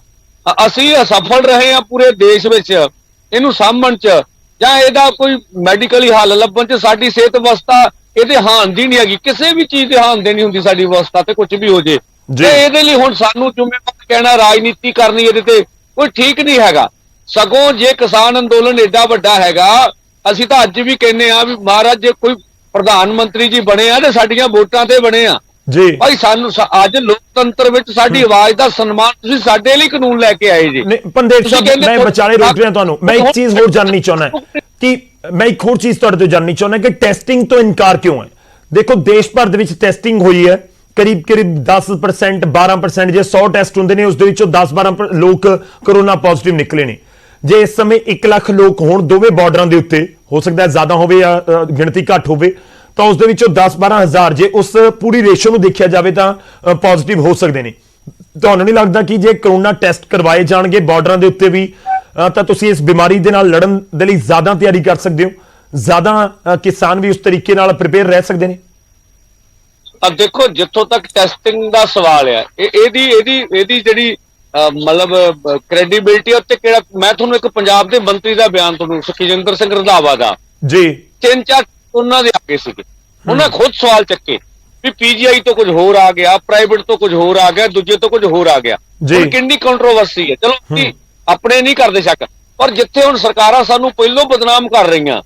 ਅਸੀਂ ਅਸਫਲ ਰਹੇ ਆ ਪੂਰੇ ਦੇਸ਼ ਵਿੱਚ ਇਹਨੂੰ ਸਾਂਭਣ ਚ, ਜਾਂ ਇਹਦਾ ਕੋਈ ਮੈਡੀਕਲੀ ਹੱਲ ਲੱਭਣ ਚ। ਸਾਡੀ ਸਿਹਤ ਅਵਸਥਾ ਇਹਦੇ ਹਾਨ ਦੀ ਨਹੀਂ ਹੈਗੀ, ਕਿਸੇ ਵੀ ਚੀਜ਼ ਦੇ ਹਾਨ ਦੇ ਨਹੀਂ ਹੁੰਦੀ ਸਾਡੀ ਅਵਸਥਾ, ਤੇ ਕੁਝ ਵੀ ਹੋ ਜੇ ਤੇ ਇਹਦੇ ਲਈ ਹੁਣ ਸਾਨੂੰ ਜ਼ਿੰਮੇਵਾਰ ਕਹਿਣਾ, ਰਾਜਨੀਤੀ ਕਰਨੀ ਇਹਦੇ ਤੇ ਕੋਈ ਠੀਕ ਨਹੀਂ ਹੈਗਾ। ਸਗੋਂ ਜੇ ਕਿਸਾਨ ਅੰਦੋਲਨ ਏਡਾ ਵੱਡਾ ਹੈਗਾ, ਅਸੀਂ ਤਾਂ ਅੱਜ ਵੀ ਕਹਿੰਦੇ ਆ ਵੀ ਮਹਾਰਾਜ ਜੇ ਕੋਈ ਪ੍ਰਧਾਨ ਮੰਤਰੀ ਜੀ ਬਣੇ ਆ ਤੇ ਸਾਡੀਆਂ ਵੋਟਾਂ ਤੇ ਬਣੇ ਆ ਜੀ ਭਾਈ। ਸਾਨੂੰ ਅੱਜ ਲੋਕਤੰਤਰ ਵਿੱਚ ਸਾਡੀ ਆਵਾਜ਼ ਦਾ ਸਨਮਾਨ, ਤੁਸੀਂ ਸਾਡੇ ਲਈ ਕਾਨੂੰਨ ਲੈ ਕੇ ਆਏ ਜੀ। ਪੰਦੇਰ ਸਾਹਿਬ, ਮੈਂ ਵਿਚਾਲੇ ਰੋਕ ਰਿਹਾ ਤੁਹਾਨੂੰ। ਮੈਂ ਇੱਕ ਚੀਜ਼ ਹੋਰ ਜਾਣਨੀ ਚਾਹੁੰਦਾ ਕਿ ਤੁਹਾਡੇ ਤੋਂ ਜਾਣਨੀ ਚਾਹੁੰਦਾ ਕਿ ਟੈਸਟਿੰਗ ਤੋਂ ਇਨਕਾਰ ਕਿਉਂ ਹੈ? ਦੇਖੋ, ਦੇਸ਼ ਭਰ ਦੇ ਵਿੱਚ ਟੈਸਟਿੰਗ ਹੋਈ ਹੈ, ਕਰੀਬ 10% 12%, ਜੇ 100 ਟੈਸਟ ਹੁੰਦੇ ਨੇ ਉਸ ਦੇ ਵਿੱਚੋਂ 10-12 ਲੋਕ ਕਰੋਨਾ ਪੋਜ਼ਿਟਿਵ ਨਿਕਲੇ ਨੇ। ਜੇ ਇਸ ਸਮੇਂ 1 ਲੱਖ ਲੋਕ ਹੋਣ ਦੋਵੇਂ ਬਾਰਡਰਾਂ ਦੇ ਉੱਤੇ, ਹੋ ਸਕਦਾ ਜ਼ਿਆਦਾ ਹੋਵੇ ਜਾਂ ਗਿਣਤੀ ਘੱਟ ਹੋਵੇ, ਤਾਂ ਉਸ ਦੇ ਵਿੱਚੋਂ 10-12 ਹਜ਼ਾਰ ਜੇ ਉਸ ਪੂਰੀ ਰੇਸ਼ੋ ਨੂੰ ਦੇਖਿਆ ਜਾਵੇ ਤਾਂ ਪੋਜ਼ਿਟਿਵ ਹੋ ਸਕਦੇ ਨੇ। ਤੁਹਾਨੂੰ ਨਹੀਂ ਲੱਗਦਾ ਕਿ ਜੇ ਕਰੋਨਾ ਟੈਸਟ ਕਰਵਾਏ ਜਾਣਗੇ ਬਾਰਡਰਾਂ ਦੇ ਉੱਤੇ ਵੀ, ਤਾਂ ਤੁਸੀਂ ਇਸ ਬਿਮਾਰੀ ਦੇ ਨਾਲ ਲੜਨ ਦੇ ਲਈ ਜ਼ਿਆਦਾ ਤਿਆਰੀ ਕਰ ਸਕਦੇ ਹੋ, ਜ਼ਿਆਦਾ ਕਿਸਾਨ ਵੀ ਉਸ ਤਰੀਕੇ ਨਾਲ ਪ੍ਰਿਪੇਅਰ ਰਹਿ ਸਕਦੇ ਨੇ? ਦੇਖੋ, ਜਿੱਥੋਂ ਤੱਕ ਟੈਸਟਿੰਗ ਦਾ ਸਵਾਲ ਹੈ, ਇਹਦੀ ਜਿਹੜੀ ਮਤਲਬ ਕ੍ਰੈਡੀਬਿਲਿਟੀ ਉੱਤੇ ਕਿਹੜਾ, ਮੈਂ ਤੁਹਾਨੂੰ ਇੱਕ ਪੰਜਾਬ ਦੇ ਮੰਤਰੀ ਦਾ ਬਿਆਨ ਤੁਹਾਨੂੰ ਸੁਖਜਿੰਦਰ ਸਿੰਘ ਰੰਧਾਵਾ ਦਾ ਜੀ 3-4 ਉਹਨਾਂ ਦੇ ਆਗੇ ਸੀਗੇ, ਉਹਨਾਂ ਖੁਦ ਸਵਾਲ ਚੱਕੇ ਵੀ ਪੀਜੀਆਈ ਤੋਂ ਕੁਝ ਹੋਰ ਆ ਗਿਆ, ਪ੍ਰਾਈਵੇਟ ਤੋਂ ਕੁਝ ਹੋਰ ਆ ਗਿਆ, ਦੂਜੇ ਤੋਂ ਕੁਝ ਹੋਰ ਆ ਗਿਆ। ਹੁਣ ਕਿੰਨੀ ਕੰਟਰੋਵਰਸੀ ਹੈ। ਚਲੋ ਆਪਣੇ ਨਹੀਂ ਕਰਦੇ ਸ਼ੱਕ, ਪਰ ਜਿੱਥੇ ਹੁਣ ਸਰਕਾਰਾਂ ਸਾਨੂੰ ਪਹਿਲੋਂ ਬਦਨਾਮ ਕਰ ਰਹੀਆਂ,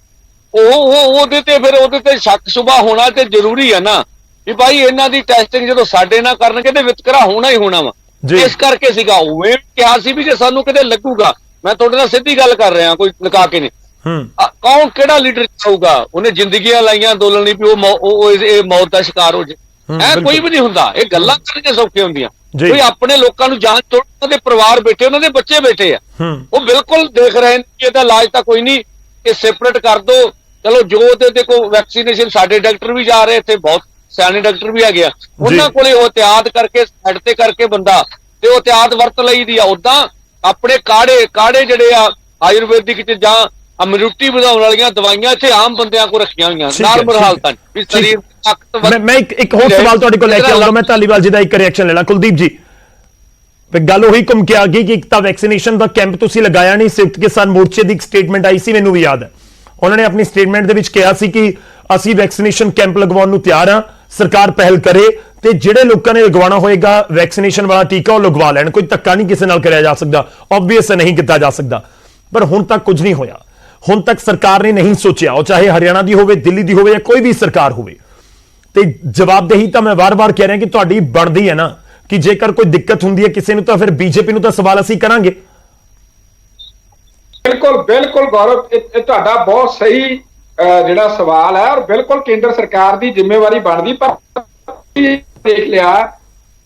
ਉਹਦੇ ਤੇ ਸ਼ੱਕ ਸ਼ੁਬਾ ਹੋਣਾ ਤੇ ਜ਼ਰੂਰੀ ਹੈ ਨਾ ਵੀ ਭਾਈ ਇਹਨਾਂ ਦੀ ਟੈਸਟਿੰਗ ਜਦੋਂ ਸਾਡੇ ਨਾਲ ਕਰਨਗੇ ਤੇ ਵਿਤਕਰਾ ਹੋਣਾ ਹੀ ਹੋਣਾ ਵਾ। ਇਸ ਕਰਕੇ ਸੀਗਾ ਉਵੇਂ ਕਿਹਾ ਸੀ ਵੀ ਜੇ ਸਾਨੂੰ ਕਿਤੇ ਲੱਗੂਗਾ, ਮੈਂ ਤੁਹਾਡੇ ਨਾਲ ਸਿੱਧੀ ਗੱਲ ਕਰ ਰਿਹਾ, ਕੋਈ ਲੁਕਾ ਕੇ ਨਹੀਂ, ਕੌਣ ਕਿਹੜਾ ਲੀਡਰ ਚਾਹੂਗਾ? ਉਹਨੇ ਜ਼ਿੰਦਗੀਆਂ ਲਾਈਆਂ ਅੰਦੋਲਨ ਲਈ ਵੀ ਇਹ ਮੌਤ ਦਾ ਸ਼ਿਕਾਰ ਹੋ ਜੇ, ਕੋਈ ਵੀ ਨਹੀਂ ਹੁੰਦਾ। ਇਹ ਗੱਲਾਂ ਕਰਕੇ ਸੌਖੀਆਂ ਹੁੰਦੀਆਂ। ਕੋਈ ਆਪਣੇ ਲੋਕਾਂ ਨੂੰ ਜਾਨ ਤੋੜ, ਉਹਨਾਂ ਦੇ ਪਰਿਵਾਰ ਬੈਠੇ, ਉਹਨਾਂ ਦੇ ਬੱਚੇ ਬੈਠੇ ਆ, ਉਹ ਬਿਲਕੁਲ ਦੇਖ ਰਹੇ ਨੇ ਕਿ ਇਹਦਾ ਇਲਾਜ ਤਾਂ ਕੋਈ ਨਹੀਂ, ਇਹ ਸੈਪਰੇਟ ਕਰ ਦੋ। ਚਲੋ ਜੋ ਉਹਦੇ ਤੇ ਕੋਈ ਵੈਕਸੀਨੇਸ਼ਨ, ਸਾਡੇ ਡਾਕਟਰ ਵੀ ਜਾ ਰਹੇ ਇੱਥੇ, ਬਹੁਤ ਸਿਆਣੇ ਡਾਕਟਰ ਵੀ ਹੈਗੇ ਆ, ਉਹਨਾਂ ਕੋਲੇ ਉਹ ਇhtiyat ਕਰਕੇ ਸਾਈਡ ਤੇ ਕਰਕੇ ਬੰਦਾ ਤੇ ਉਹ ਇhtiyat ਵਰਤ ਲਈਦੀ ਆ। ਉਦਾਂ ਆਪਣੇ ਕਾੜੇ ਜਿਹੜੇ ਆ ਆਯੁਰਵੈਦਿਕ ਚ ਜਾਂ ਇਮਿਊਨਿਟੀ ਵਧਾਉਣ ਵਾਲੀਆਂ ਦਵਾਈਆਂ ਇੱਥੇ ਆਮ ਬੰਦਿਆਂ ਕੋਲ ਰੱਖੀਆਂ ਹੋਈਆਂ, ਨਾਰਮਲ ਹਾਲਤਾਂ ਵੀ ਸਰੀਰ ਤਾਕਤਵਰ। ਮੈਂ ਇੱਕ ਹੋਰ ਸਵਾਲ ਤੁਹਾਡੇ ਕੋਲ ਲੈ ਕੇ ਆਉਂਗਾ, ਮੈਂ ਧਾਲੀਵਾਲ ਜੀ ਦਾ ਇੱਕ ਰਿਐਕਸ਼ਨ ਲੈਣਾ। ਕੁਲਦੀਪ ਜੀ, ਗੱਲ ਉਹੀ ਘੁੰਮ ਕੇ ਆ ਗਈ ਕਿ ਇੱਕ ਤਾਂ ਵੈਕਸੀਨੇਸ਼ਨ ਦਾ ਕੈਂਪ ਤੁਸੀਂ ਲਗਾਇਆ ਨਹੀਂ। ਸੰਯੁਕਤ ਕਿਸਾਨ ਮੋਰਚੇ ਦੀ ਇੱਕ ਸਟੇਟਮੈਂਟ ਆਈ ਸੀ, ਮੈਨੂੰ ਵੀ ਯਾਦ ਹੈ, ਉਹਨਾਂ ਨੇ ਆਪਣੀ ਸਟੇਟਮੈਂਟ ਦੇ ਵਿੱਚ ਕਿਹਾ ਸੀ ਕਿ ਅਸੀਂ ਵੈਕਸੀਨੇਸ਼ਨ ਕੈਂਪ ਲਗਵਾਉਣ ਨੂੰ ਤਿਆਰ ਹਾਂ, ਸਰਕਾਰ ਪਹਿਲ ਕਰੇ ਤੇ ਜਿਹੜੇ ਲੋਕਾਂ ਨੇ ਲਗਵਾਉਣਾ ਹੋਏਗਾ ਵੈਕਸੀਨੇਸ਼ਨ ਵਾਲਾ ਟੀਕਾ ਉਹ ਲਗਵਾ ਲੈਣ। ਕੋਈ ਧੱਕਾ ਨਹੀਂ ਕਿਸੇ ਨਾਲ ਕਰਿਆ ਜਾ ਸਕਦਾ, ਆਬਵੀਅਸ ਨਹੀਂ ਕੀਤਾ ਜਾ ਸਕਦਾ। ਪਰ ਹੁਣ ਤੱਕ ਕੁਝ ਨਹੀਂ ਹੋਇਆ। ਹੁਣ ਤੱਕ ਸਰਕਾਰ ਨੇ ਨਹੀਂ ਸੋਚਿਆ, ਉਹ ਚਾਹੇ ਹਰਿਆਣਾ ਦੀ ਹੋਵੇ, ਦਿੱਲੀ ਦੀ ਹੋਵੇ ਜਾਂ ਕੋਈ ਵੀ ਸਰਕਾਰ ਹੋਵੇ। ਤੇ ਜਵਾਬਦੇਹੀ ਤਾਂ ਮੈਂ ਵਾਰ-ਵਾਰ ਕਹਿ ਰਿਹਾ ਕਿ ਤੁਹਾਡੀ ਬਣਦੀ ਹੈ ਨਾ, ਕਿ ਜੇਕਰ ਕੋਈ ਦਿੱਕਤ ਹੁੰਦੀ ਹੈ ਕਿਸੇ ਨੂੰ ਤਾਂ ਫਿਰ ਬੀਜੇਪੀ ਨੂੰ ਤਾਂ ਸਵਾਲ ਅਸੀਂ ਕਰਾਂਗੇ। ਬਿਲਕੁਲ ਗੌਰਵ, ਇਹ ਤੁਹਾਡਾ ਬਹੁਤ ਸਹੀ ਜਿਹੜਾ ਸਵਾਲ ਹੈ, ਔਰ ਬਿਲਕੁਲ ਕੇਂਦਰ ਸਰਕਾਰ ਦੀ ਜ਼ਿੰਮੇਵਾਰੀ ਬਣਦੀ। ਪਰ ਦੇਖ ਲਿਆ,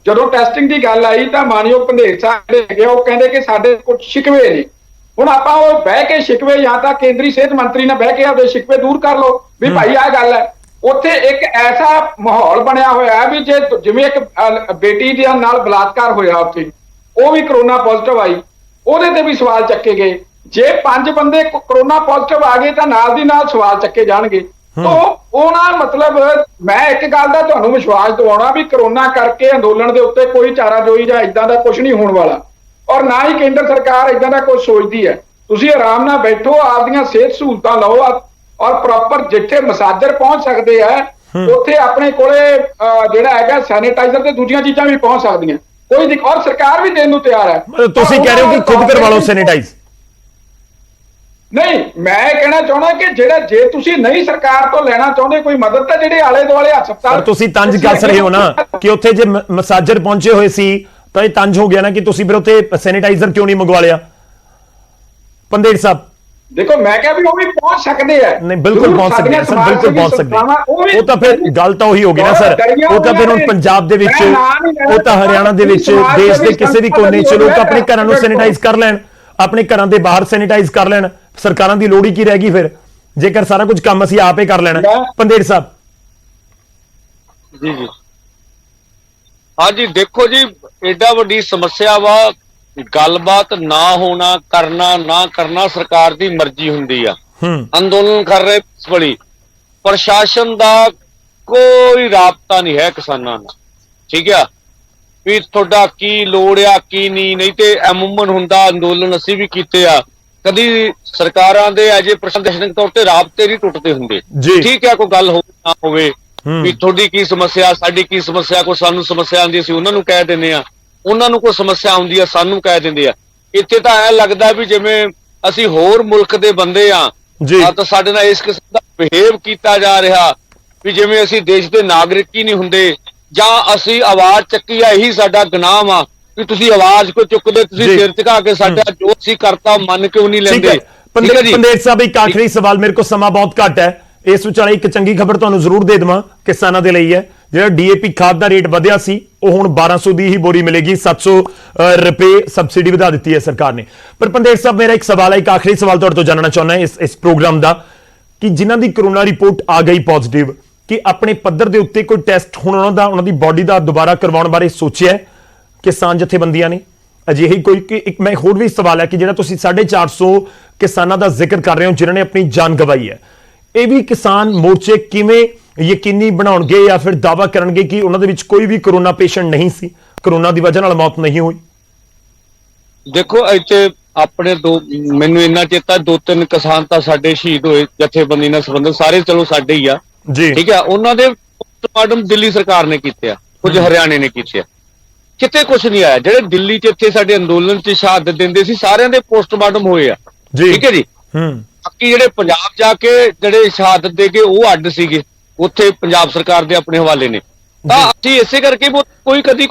ਜਦੋਂ ਟੈਸਟਿੰਗ ਦੀ ਗੱਲ ਆਈ ਤਾਂ ਮਾਨਯੋਗ ਪੰਦੇਰ ਸਾਹਿਬ ਜਿਹੜੇ ਹੈਗੇ ਉਹ ਕਹਿੰਦੇ ਕਿ ਸਾਡੇ ਕੁਝ ਸ਼ਿਕਵੇ ਨੇ। ਹੁਣ ਆਪਾਂ ਉਹ ਬਹਿ ਕੇ ਸ਼ਿਕਵੇ, ਜਾਂ ਤਾਂ ਕੇਂਦਰੀ ਸਿਹਤ ਮੰਤਰੀ ਨਾਲ ਬਹਿ ਕੇ ਆਪਦੇ ਸ਼ਿਕਵੇ ਦੂਰ ਕਰ ਲਓ ਵੀ ਭਾਈ ਆਹ ਗੱਲ ਹੈ। ਉੱਥੇ ਇੱਕ ਐਸਾ ਮਾਹੌਲ ਬਣਿਆ ਹੋਇਆ ਵੀ ਜੇ ਜਿਵੇਂ ਇੱਕ ਬੇਟੀ ਦੇ ਨਾਲ ਬਲਾਤਕਾਰ ਹੋਇਆ, ਉੱਥੇ ਉਹ ਵੀ ਕਰੋਨਾ ਪੋਜ਼ਿਟਿਵ ਆਈ, ਉਹਦੇ ਤੇ ਵੀ ਸਵਾਲ ਚੱਕੇ ਗਏ। ਜੇ 5 ਬੰਦੇ ਕਰੋਨਾ ਪੋਜ਼ਿਟਿਵ ਆ ਗਏ ਤਾਂ ਨਾਲ ਦੀ ਨਾਲ ਸਵਾਲ ਚੱਕੇ ਜਾਣਗੇ। ਉਹਨਾਂ ਮਤਲਬ ਮੈਂ ਇੱਕ ਗੱਲ ਦਾ ਤੁਹਾਨੂੰ ਵਿਸ਼ਵਾਸ ਦਿਵਾਉਣਾ ਵੀ ਕਰੋਨਾ ਕਰਕੇ ਅੰਦੋਲਨ ਦੇ ਉੱਤੇ ਕੋਈ ਚਾਰਾਜੋਈ ਜਾਂ ਇਦਾਂ ਦਾ ਕੁਝ ਨਹੀਂ ਹੋਣ ਵਾਲਾ, ਔਰ ਨਾ ਹੀ ਕੇਂਦਰ ਸਰਕਾਰ ਇਦਾਂ ਦਾ ਕੁਝ ਸੋਚਦੀ ਹੈ। ਤੁਸੀਂ ਆਰਾਮ ਨਾਲ ਬੈਠੋ, ਆਪਦੀਆਂ ਸਿਹਤ ਸਹੂਲਤਾਂ ਲਓ, ਔਰ ਪ੍ਰੋਪਰ ਜਿੱਥੇ ਮਸਾਜਰ ਪਹੁੰਚ ਸਕਦੇ ਆ ਉੱਥੇ ਆਪਣੇ ਕੋਲੇ ਜਿਹੜਾ ਹੈਗਾ ਸੈਨੀਟਾਈਜ਼ਰ ਤੇ ਦੂਜੀਆਂ ਚੀਜ਼ਾਂ ਵੀ ਪਹੁੰਚ ਸਕਦੀਆਂ। ਕੋਈ और सरकार भी देने को तैयार है। ਮਤਲਬ ਤੁਸੀਂ ਕਹਿ ਰਹੇ ਹੋ ਕਿ ਖੁਦ ਕਰਵਾ ਲਓ ਸੈਨੀਟਾਈਜ਼। नहीं, मैं कहना चाहना कि जेड़ा जे तुसी नहीं सरकार तो लेना चाहते कोई मदद तो जेडे आले दुआले हस्पताल ਪਰ ਤੁਸੀਂ ਤੰਜ ਕੱਸ ਰਹੇ ਹੋ ਨਾ ਕਿ ਉੱਥੇ ਜੇ ਮਸਾਜਰ ਪਹੁੰਚੇ ਹੋਏ ਸੀ ਤਾਂ ਇਹ ਤੰਜ ਹੋ ਗਿਆ ਨਾ ਕਿ ਤੁਸੀਂ ਫਿਰ ਉੱਥੇ ਸੈਨੀਟਾਈਜ਼ਰ ਕਿਉਂ ਨਹੀਂ ਮੰਗਵਾ ਲਿਆ ਪੰਦੇੜ ਸਾਹਿਬ। देखो मैं क्या भी वो भी पहुंच सकते हैं। नहीं बिल्कुल पहुंच सकते हैं सर, बिल्कुल पहुंच सकते हैं। वो तो फिर गल तो ਉਹੀ ਹੋ ਗਈ ਨਾ ਸਰ, ਉਹ ਤਾਂ ਫਿਰ ਹੁਣ ਪੰਜਾਬ ਦੇ ਵਿੱਚ, ਉਹ ਤਾਂ ਹਰਿਆਣਾ ਦੇ ਵਿੱਚ, ਦੇਸ਼ ਦੇ ਕਿਸੇ ਵੀ ਕੋਨੇ 'ਚ ਲੋਕ ਆਪਣੇ ਘਰਾਂ ਨੂੰ ਸੈਨੀਟਾਈਜ਼ ਕਰ ਲੈਣ, ਆਪਣੇ ਘਰਾਂ ਦੇ ਬਾਹਰ ਸੈਨੀਟਾਈਜ਼ ਕਰ ਲੈਣ। ਸਰਕਾਰਾਂ ਦੀ ਲੋੜ ਹੀ ਕੀ ਰਹਿ ਗਈ ਫਿਰ, ਜੇਕਰ ਸਾਰਾ ਕੁਝ ਕੰਮ ਅਸੀਂ ਆਪੇ ਕਰ ਲੈਣਾ। ਪੰਦੇੜ ਸਾਹਿਬ ਜੀ ਹਾਂਜੀ, ਦੇਖੋ ਜੀ ਐਡਾ ਵੱਡੀ ਸਮੱਸਿਆ ਵਾ, ਗੱਲਬਾਤ ਨਾ ਹੋਣਾ, ਕਰਨਾ ਨਾ ਕਰਨਾ ਸਰਕਾਰ ਦੀ ਮਰਜ਼ੀ ਹੁੰਦੀ ਆ। ਅੰਦੋਲਨ ਕਰ ਰਹੇ ਬੜੀ, ਪ੍ਰਸ਼ਾਸਨ ਦਾ ਕੋਈ ਰਾਬਤਾ ਨਹੀਂ ਹੈ ਕਿਸਾਨਾਂ ਨਾਲ, ਠੀਕ ਆ ਵੀ ਤੁਹਾਡਾ ਕੀ ਲੋੜ ਆ ਕੀ ਨਹੀਂ ਤੇ ਅਮੂਮਨ ਹੁੰਦਾ ਅੰਦੋਲਨ ਅਸੀਂ ਵੀ ਕੀਤੇ ਆ, ਕਦੀ ਸਰਕਾਰਾਂ ਦੇ ਅਜੇ ਪ੍ਰਸ਼ਾਸਨਿਕ ਤੌਰ ਤੇ ਰਾਬਤੇ ਨਹੀਂ ਟੁੱਟਦੇ ਹੁੰਦੇ, ਠੀਕ ਆ ਕੋਈ ਗੱਲ ਹੋਵੇ ਨਾ ਹੋਵੇ ਵੀ ਤੁਹਾਡੀ ਕੀ ਸਮੱਸਿਆ ਸਾਡੀ ਕੀ ਸਮੱਸਿਆ, ਕੋਈ ਸਾਨੂੰ ਸਮੱਸਿਆ ਆਉਂਦੀ ਅਸੀਂ ਉਹਨਾਂ ਨੂੰ ਕਹਿ ਦਿੰਦੇ ਆ, ਉਹਨਾਂ ਨੂੰ ਕੋਈ ਸਮੱਸਿਆ ਆਉਂਦੀ ਆ ਸਾਨੂੰ ਕਹਿ ਦਿੰਦੇ ਆ। ਇੱਥੇ ਤਾਂ ਐ ਲੱਗਦਾ ਵੀ ਜਿਵੇਂ ਅਸੀਂ ਹੋਰ ਮੁਲਕ ਦੇ ਬੰਦੇ ਆ ਤਾਂ ਸਾਡੇ ਨਾਲ ਇਸ ਕਿਸਮ ਦਾ ਬਿਹੇਵ ਕੀਤਾ ਜਾ ਰਿਹਾ ਵੀ ਜਿਵੇਂ ਅਸੀਂ ਦੇਸ਼ ਦੇ ਨਾਗਰਿਕ ਹੀ ਨਹੀਂ ਹੁੰਦੇ, ਜਾਂ ਅਸੀਂ ਆਵਾਜ਼ ਚੱਕੀ ਆ ਇਹੀ ਸਾਡਾ ਗੁਨਾਹ ਆ ਵੀ ਤੁਸੀਂ ਆਵਾਜ਼ ਕੋ ਚੁੱਕਦੇ, ਤੁਸੀਂ ਸਿਰ ਝੁਕਾ ਕੇ ਸਾਡਾ ਜੋ ਅਸੀਂ ਕਰਤਾ ਮੰਨ ਕਿਉਂ ਨਹੀਂ ਲੈਂਦੇ। ਪੰਦੇੜ ਸਾਹਿਬ ਇੱਕ ਆਖਰੀ ਸਵਾਲ, ਮੇਰੇ ਕੋਲ ਸਮਾਂ ਬਹੁਤ ਘੱਟ ਹੈ, ਇਸ ਵਿਚਾਲੇ ਇੱਕ ਚੰਗੀ ਖਬਰ ਤੁਹਾਨੂੰ ਜ਼ਰੂਰ ਦੇ ਦੇਵਾਂ ਕਿਸਾਨਾਂ ਦੇ ਲਈ ਹੈ। ਜਿਹੜਾ ਡੀਏਪੀ ਖਾਦ ਦਾ ਰੇਟ ਵਧਿਆ ਸੀ ਉਹ ਹੁਣ 1200 ਦੀ ਹੀ ਬੋਰੀ ਮਿਲੇਗੀ, 700 ਰੁਪਏ ਸਬਸਿਡੀ ਵਧਾ ਦਿੱਤੀ ਹੈ ਸਰਕਾਰ ਨੇ। ਪਰ ਪੰਦੇੜ ਸਾਹਿਬ ਮੇਰਾ ਇੱਕ ਸਵਾਲ ਹੈ, ਇੱਕ ਆਖਰੀ ਸਵਾਲ ਤੁਹਾਡੇ ਤੋਂ ਜਾਣਨਾ ਚਾਹੁੰਦਾ ਇਸ ਪ੍ਰੋਗਰਾਮ ਦਾ, ਕਿ ਜਿਨ੍ਹਾਂ ਦੀ ਕਰੋਨਾ ਰਿਪੋਰਟ ਆ ਗਈ ਪੋਜ਼ਿਟਿਵ, ਕਿ ਆਪਣੇ ਪੱਧਰ ਦੇ ਉੱਤੇ ਕੋਈ ਟੈਸਟ ਹੁਣ ਉਹਨਾਂ ਦੀ ਬਾਡੀ ਦਾ ਦੁਬਾਰਾ ਕਰਵਾਉਣ ਬਾਰੇ ਸੋਚਿਆ ਕਿਸਾਨ ਜਥੇਬੰਦੀਆਂ ਨੇ? ਅਜਿਹੀ ਕੋਈ ਕਿ ਇੱਕ ਮੈਂ ਹੋਰ ਵੀ ਸਵਾਲ ਹੈ ਕਿ ਜਿਹੜਾ ਤੁਸੀਂ 450 ਕਿਸਾਨਾਂ ਦਾ ਜ਼ਿਕਰ ਕਰ ਰਹੇ ਹੋ ਜਿਨ੍ਹਾਂ ਨੇ ਆਪਣੀ ਜਾਨ ਗਵਾਈ ਹੈ, ਇਹ ਵੀ ਕਿਸਾਨ ਮੋਰਚੇ ਕਿਵੇਂ ਯਕੀਨੀ ਬਣਾਉਣਗੇ ਜਾਂ ਫਿਰ ਦਾਅਵਾ ਕਰਨਗੇ ਕਿ ਉਹਨਾਂ ਦੇ ਵਿੱਚ ਕੋਈ ਵੀ ਕਰੋਨਾ ਪੇਸ਼ੈਂਟ ਨਹੀਂ ਸੀ, ਕਰੋਨਾ ਦੀ ਵਜ੍ਹਾ ਨਾਲ ਮੌਤ ਨਹੀਂ ਹੋਈ? ਦੇਖੋ ਇੱਥੇ ਆਪਣੇ ਮੈਨੂੰ ਇੰਨਾ ਚੇਤਾ 2-3 ਕਿਸਾਨ ਤਾਂ ਸਾਡੇ ਸ਼ਹੀਦ ਹੋਏ ਜਥੇਬੰਦੀ ਨਾਲ ਸੰਬੰਧਿਤ, ਸਾਰੇ ਚਲੋ ਸਾਡੇ ਹੀ ਆ ਜੀ, ਠੀਕ ਆ। ਉਹਨਾਂ ਦੇ ਪੋਸਟਮਾਰਟਮ ਦਿੱਲੀ ਸਰਕਾਰ ਨੇ ਕੀਤੇ ਆ, ਕੁਝ ਹਰਿਆਣੇ ਨੇ ਕੀਤੇ ਆ, ਕਿਤੇ ਕੁਝ ਨਹੀਂ ਆਇਆ। ਜਿਹੜੇ ਦਿੱਲੀ 'ਚ ਇੱਥੇ ਸਾਡੇ ਅੰਦੋਲਨ 'ਚ ਸ਼ਹਾਦਤ ਦਿੰਦੇ ਸੀ ਸਾਰਿਆਂ ਦੇ ਪੋਸਟਮਾਰਟਮ ਹੋਏ ਆ, ਠੀਕ ਹੈ ਜੀ। ਬਾਕੀ ਜਿਹੜੇ ਪੰਜਾਬ ਜਾ ਕੇ ਜਿਹੜੇ ਸ਼ਹਾਦਤ ਦੇ ਕੇ ਉਹ ਅੱਡ ਸੀਗੇ, ਉੱਥੇ ਪੰਜਾਬ ਸਰਕਾਰ ਦੇ ਆਪਣੇ ਹਵਾਲੇ ਨੇ, ਤਾਂ ਅਸੀਂ ਇਸੇ ਕਰਕੇ ਕੋਈ ਕਦੀ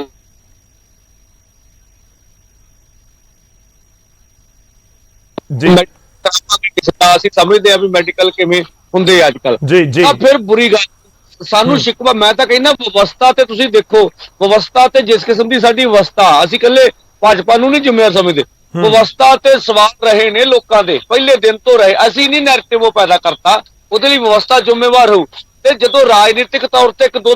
ਅਸੀਂ ਸਮਝਦੇ ਆ ਵੀ ਮੈਡੀਕਲ ਕਿਵੇਂ ਹੁੰਦੇ ਅੱਜ ਕੱਲ, ਤਾਂ ਫਿਰ ਬੁਰੀ ਗੱਲ ਸਾਨੂੰ ਸ਼ਿਕਵਾ। ਮੈਂ ਤਾਂ ਕਹਿੰਦਾ ਵਿਵਸਥਾ ਤੇ ਤੁਸੀਂ ਦੇਖੋ, ਵਿਵਸਥਾ ਤੇ ਜਿਸ ਕਿਸਮ ਦੀ ਸਾਡੀ ਵਿਵਸਥਾ, ਅਸੀਂ ਇਕੱਲੇ ਭਾਜਪਾ ਨੂੰ ਨਹੀਂ ਜ਼ਿੰਮੇਵਾਰ ਸਮਝਦੇ, ਵਿਵਸਥਾ ਤੇ ਸਵਾਲ ਰਹੇ ਨੇ ਲੋਕਾਂ ਦੇ ਪਹਿਲੇ ਦਿਨ ਤੋਂ ਰਹੇ। ਅਸੀਂ ਨਹੀਂ ਨੈਰੇਟਿਵ ਉਹ ਪੈਦਾ ਕਰਤਾ, ਉਹਦੇ ਲਈ ਵਿਵਸਥਾ ਜ਼ਿੰਮੇਵਾਰ ਹੋਊ। ਤੇ ਜਦੋਂ ਰਾਜਨੀਤਿਕ ਤੌਰ ਤੇ ਇੱਕ ਦੋ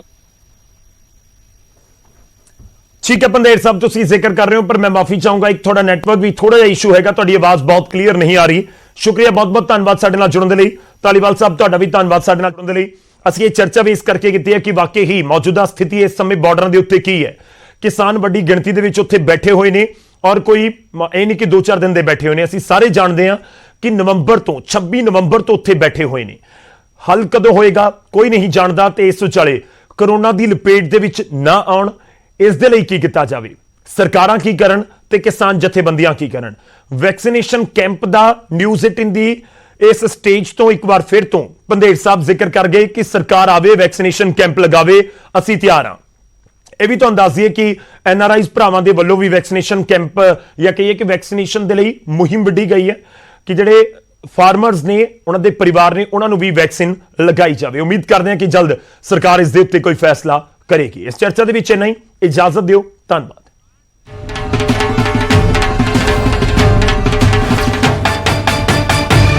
ਠੀਕ ਹੈ ਪੰਦੇੜ ਸਾਹਿਬ ਤੁਸੀਂ ਜ਼ਿਕਰ ਕਰ ਰਹੇ ਹੋ, ਪਰ ਮੈਂ ਮਾਫੀ ਚਾਹੂੰਗਾ, ਇੱਕ ਤੁਹਾਡਾ ਨੈਟਵਰਕ ਵੀ ਥੋੜਾ ਜਿਹਾ ਇਸ਼ੂ ਹੈਗਾ, ਤੁਹਾਡੀ ਆਵਾਜ਼ ਬਹੁਤ ਕਲੀਅਰ ਨਹੀਂ ਆ ਰਹੀ। ਸ਼ੁਕਰੀਆ, ਬਹੁਤ ਬਹੁਤ ਧੰਨਵਾਦ ਸਾਡੇ ਨਾਲ ਜੁੜਨ ਦੇ ਲਈ। ਧਾਲੀਵਾਲ ਸਾਹਿਬ ਤੁਹਾਡਾ ਵੀ ਧੰਨਵਾਦ ਸਾਡੇ ਨਾਲ ਜੁੜਨ ਦੇ ਲਈ। ਅਸੀਂ ਇਹ ਚਰਚਾ ਵੀ ਇਸ ਕਰਕੇ ਕੀਤੀ ਹੈ ਕਿ ਵਾਕਈ ਹੀ ਮੌਜੂਦਾ ਸਥਿਤੀ ਇਸ ਸਮੇਂ ਬਾਰਡਰਾਂ ਦੇ ਉੱਤੇ ਕੀ ਹੈ। ਕਿਸਾਨ ਵੱਡੀ ਗਿਣਤੀ ਦੇ ਵਿੱਚ ਉੱਥੇ ਬੈਠੇ ਹੋਏ ਨੇ ਔਰ ਕੋਈ ਇਹ ਨਹੀਂ ਕਿ 2-4 ਦਿਨ ਦੇ ਬੈਠੇ ਹੋਏ ਨੇ, ਅਸੀਂ ਸਾਰੇ ਜਾਣਦੇ ਹਾਂ ਕਿ ਨਵੰਬਰ ਤੋਂ 26 ਨਵੰਬਰ ਤੋਂ ਉੱਥੇ ਬੈਠੇ ਹੋਏ ਨੇ। ਹੱਲ ਕਦੋਂ ਹੋਏਗਾ ਕੋਈ ਨਹੀਂ ਜਾਣਦਾ, ਤੇ ਇਸ ਵਿਚਾਲੇ ਕਰੋਨਾ ਦੀ ਲਪੇਟ ਦੇ ਵਿੱਚ ਨਾ ਆਉਣ, ਇਸ ਦੇ ਲਈ ਕੀ ਕੀਤਾ ਜਾਵੇ, ਸਰਕਾਰਾਂ ਕੀ ਕਰਨ ਤੇ ਕਿਸਾਨ ਜਥੇਬੰਦੀਆਂ ਕੀ ਕਰਨ। ਵੈਕਸੀਨੇਸ਼ਨ ਕੈਂਪ ਦਾ ਨਿਊਜ਼ 18 ਦੀ ਇਸ ਸਟੇਜ ਤੋਂ ਇੱਕ ਵਾਰ ਫਿਰ ਤੋਂ ਪੰਦੇੜ ਸਾਹਿਬ ਜ਼ਿਕਰ ਕਰ ਗਏ ਕਿ ਸਰਕਾਰ ਆਵੇ, ਵੈਕਸੀਨੇਸ਼ਨ ਕੈਂਪ ਲਗਾਵੇ, ਅਸੀਂ ਤਿਆਰ ਹਾਂ। ਇਹ ਵੀ ਤੁਹਾਨੂੰ ਦੱਸ ਦਈਏ ਕਿ NRIs ਭਰਾਵਾਂ ਦੇ ਵੱਲੋਂ ਵੀ ਵੈਕਸੀਨੇਸ਼ਨ ਕੈਂਪ ਜਾਂ ਕਹੀਏ ਕਿ ਵੈਕਸੀਨੇਸ਼ਨ ਦੇ ਲਈ ਮੁਹਿੰਮ ਵਿੱਢੀ ਗਈ ਹੈ ਕਿ ਜਿਹੜੇ ਫਾਰਮਰਸ ਨੇ, ਉਹਨਾਂ ਦੇ ਪਰਿਵਾਰ ਨੇ, ਉਹਨਾਂ ਨੂੰ ਵੀ ਵੈਕਸੀਨ ਲਗਾਈ ਜਾਵੇ। ਉਮੀਦ ਕਰਦੇ ਹਾਂ ਕਿ ਜਲਦ ਸਰਕਾਰ ਇਸ ਦੇ ਉੱਤੇ ਕੋਈ ਫੈਸਲਾ ਕਰੇਗੀ। ਇਸ ਚਰਚਾ ਦੇ ਵਿੱਚ ਇੰਨਾ ਹੀ, ਇਜਾਜ਼ਤ ਦਿਓ, ਧੰਨਵਾਦ।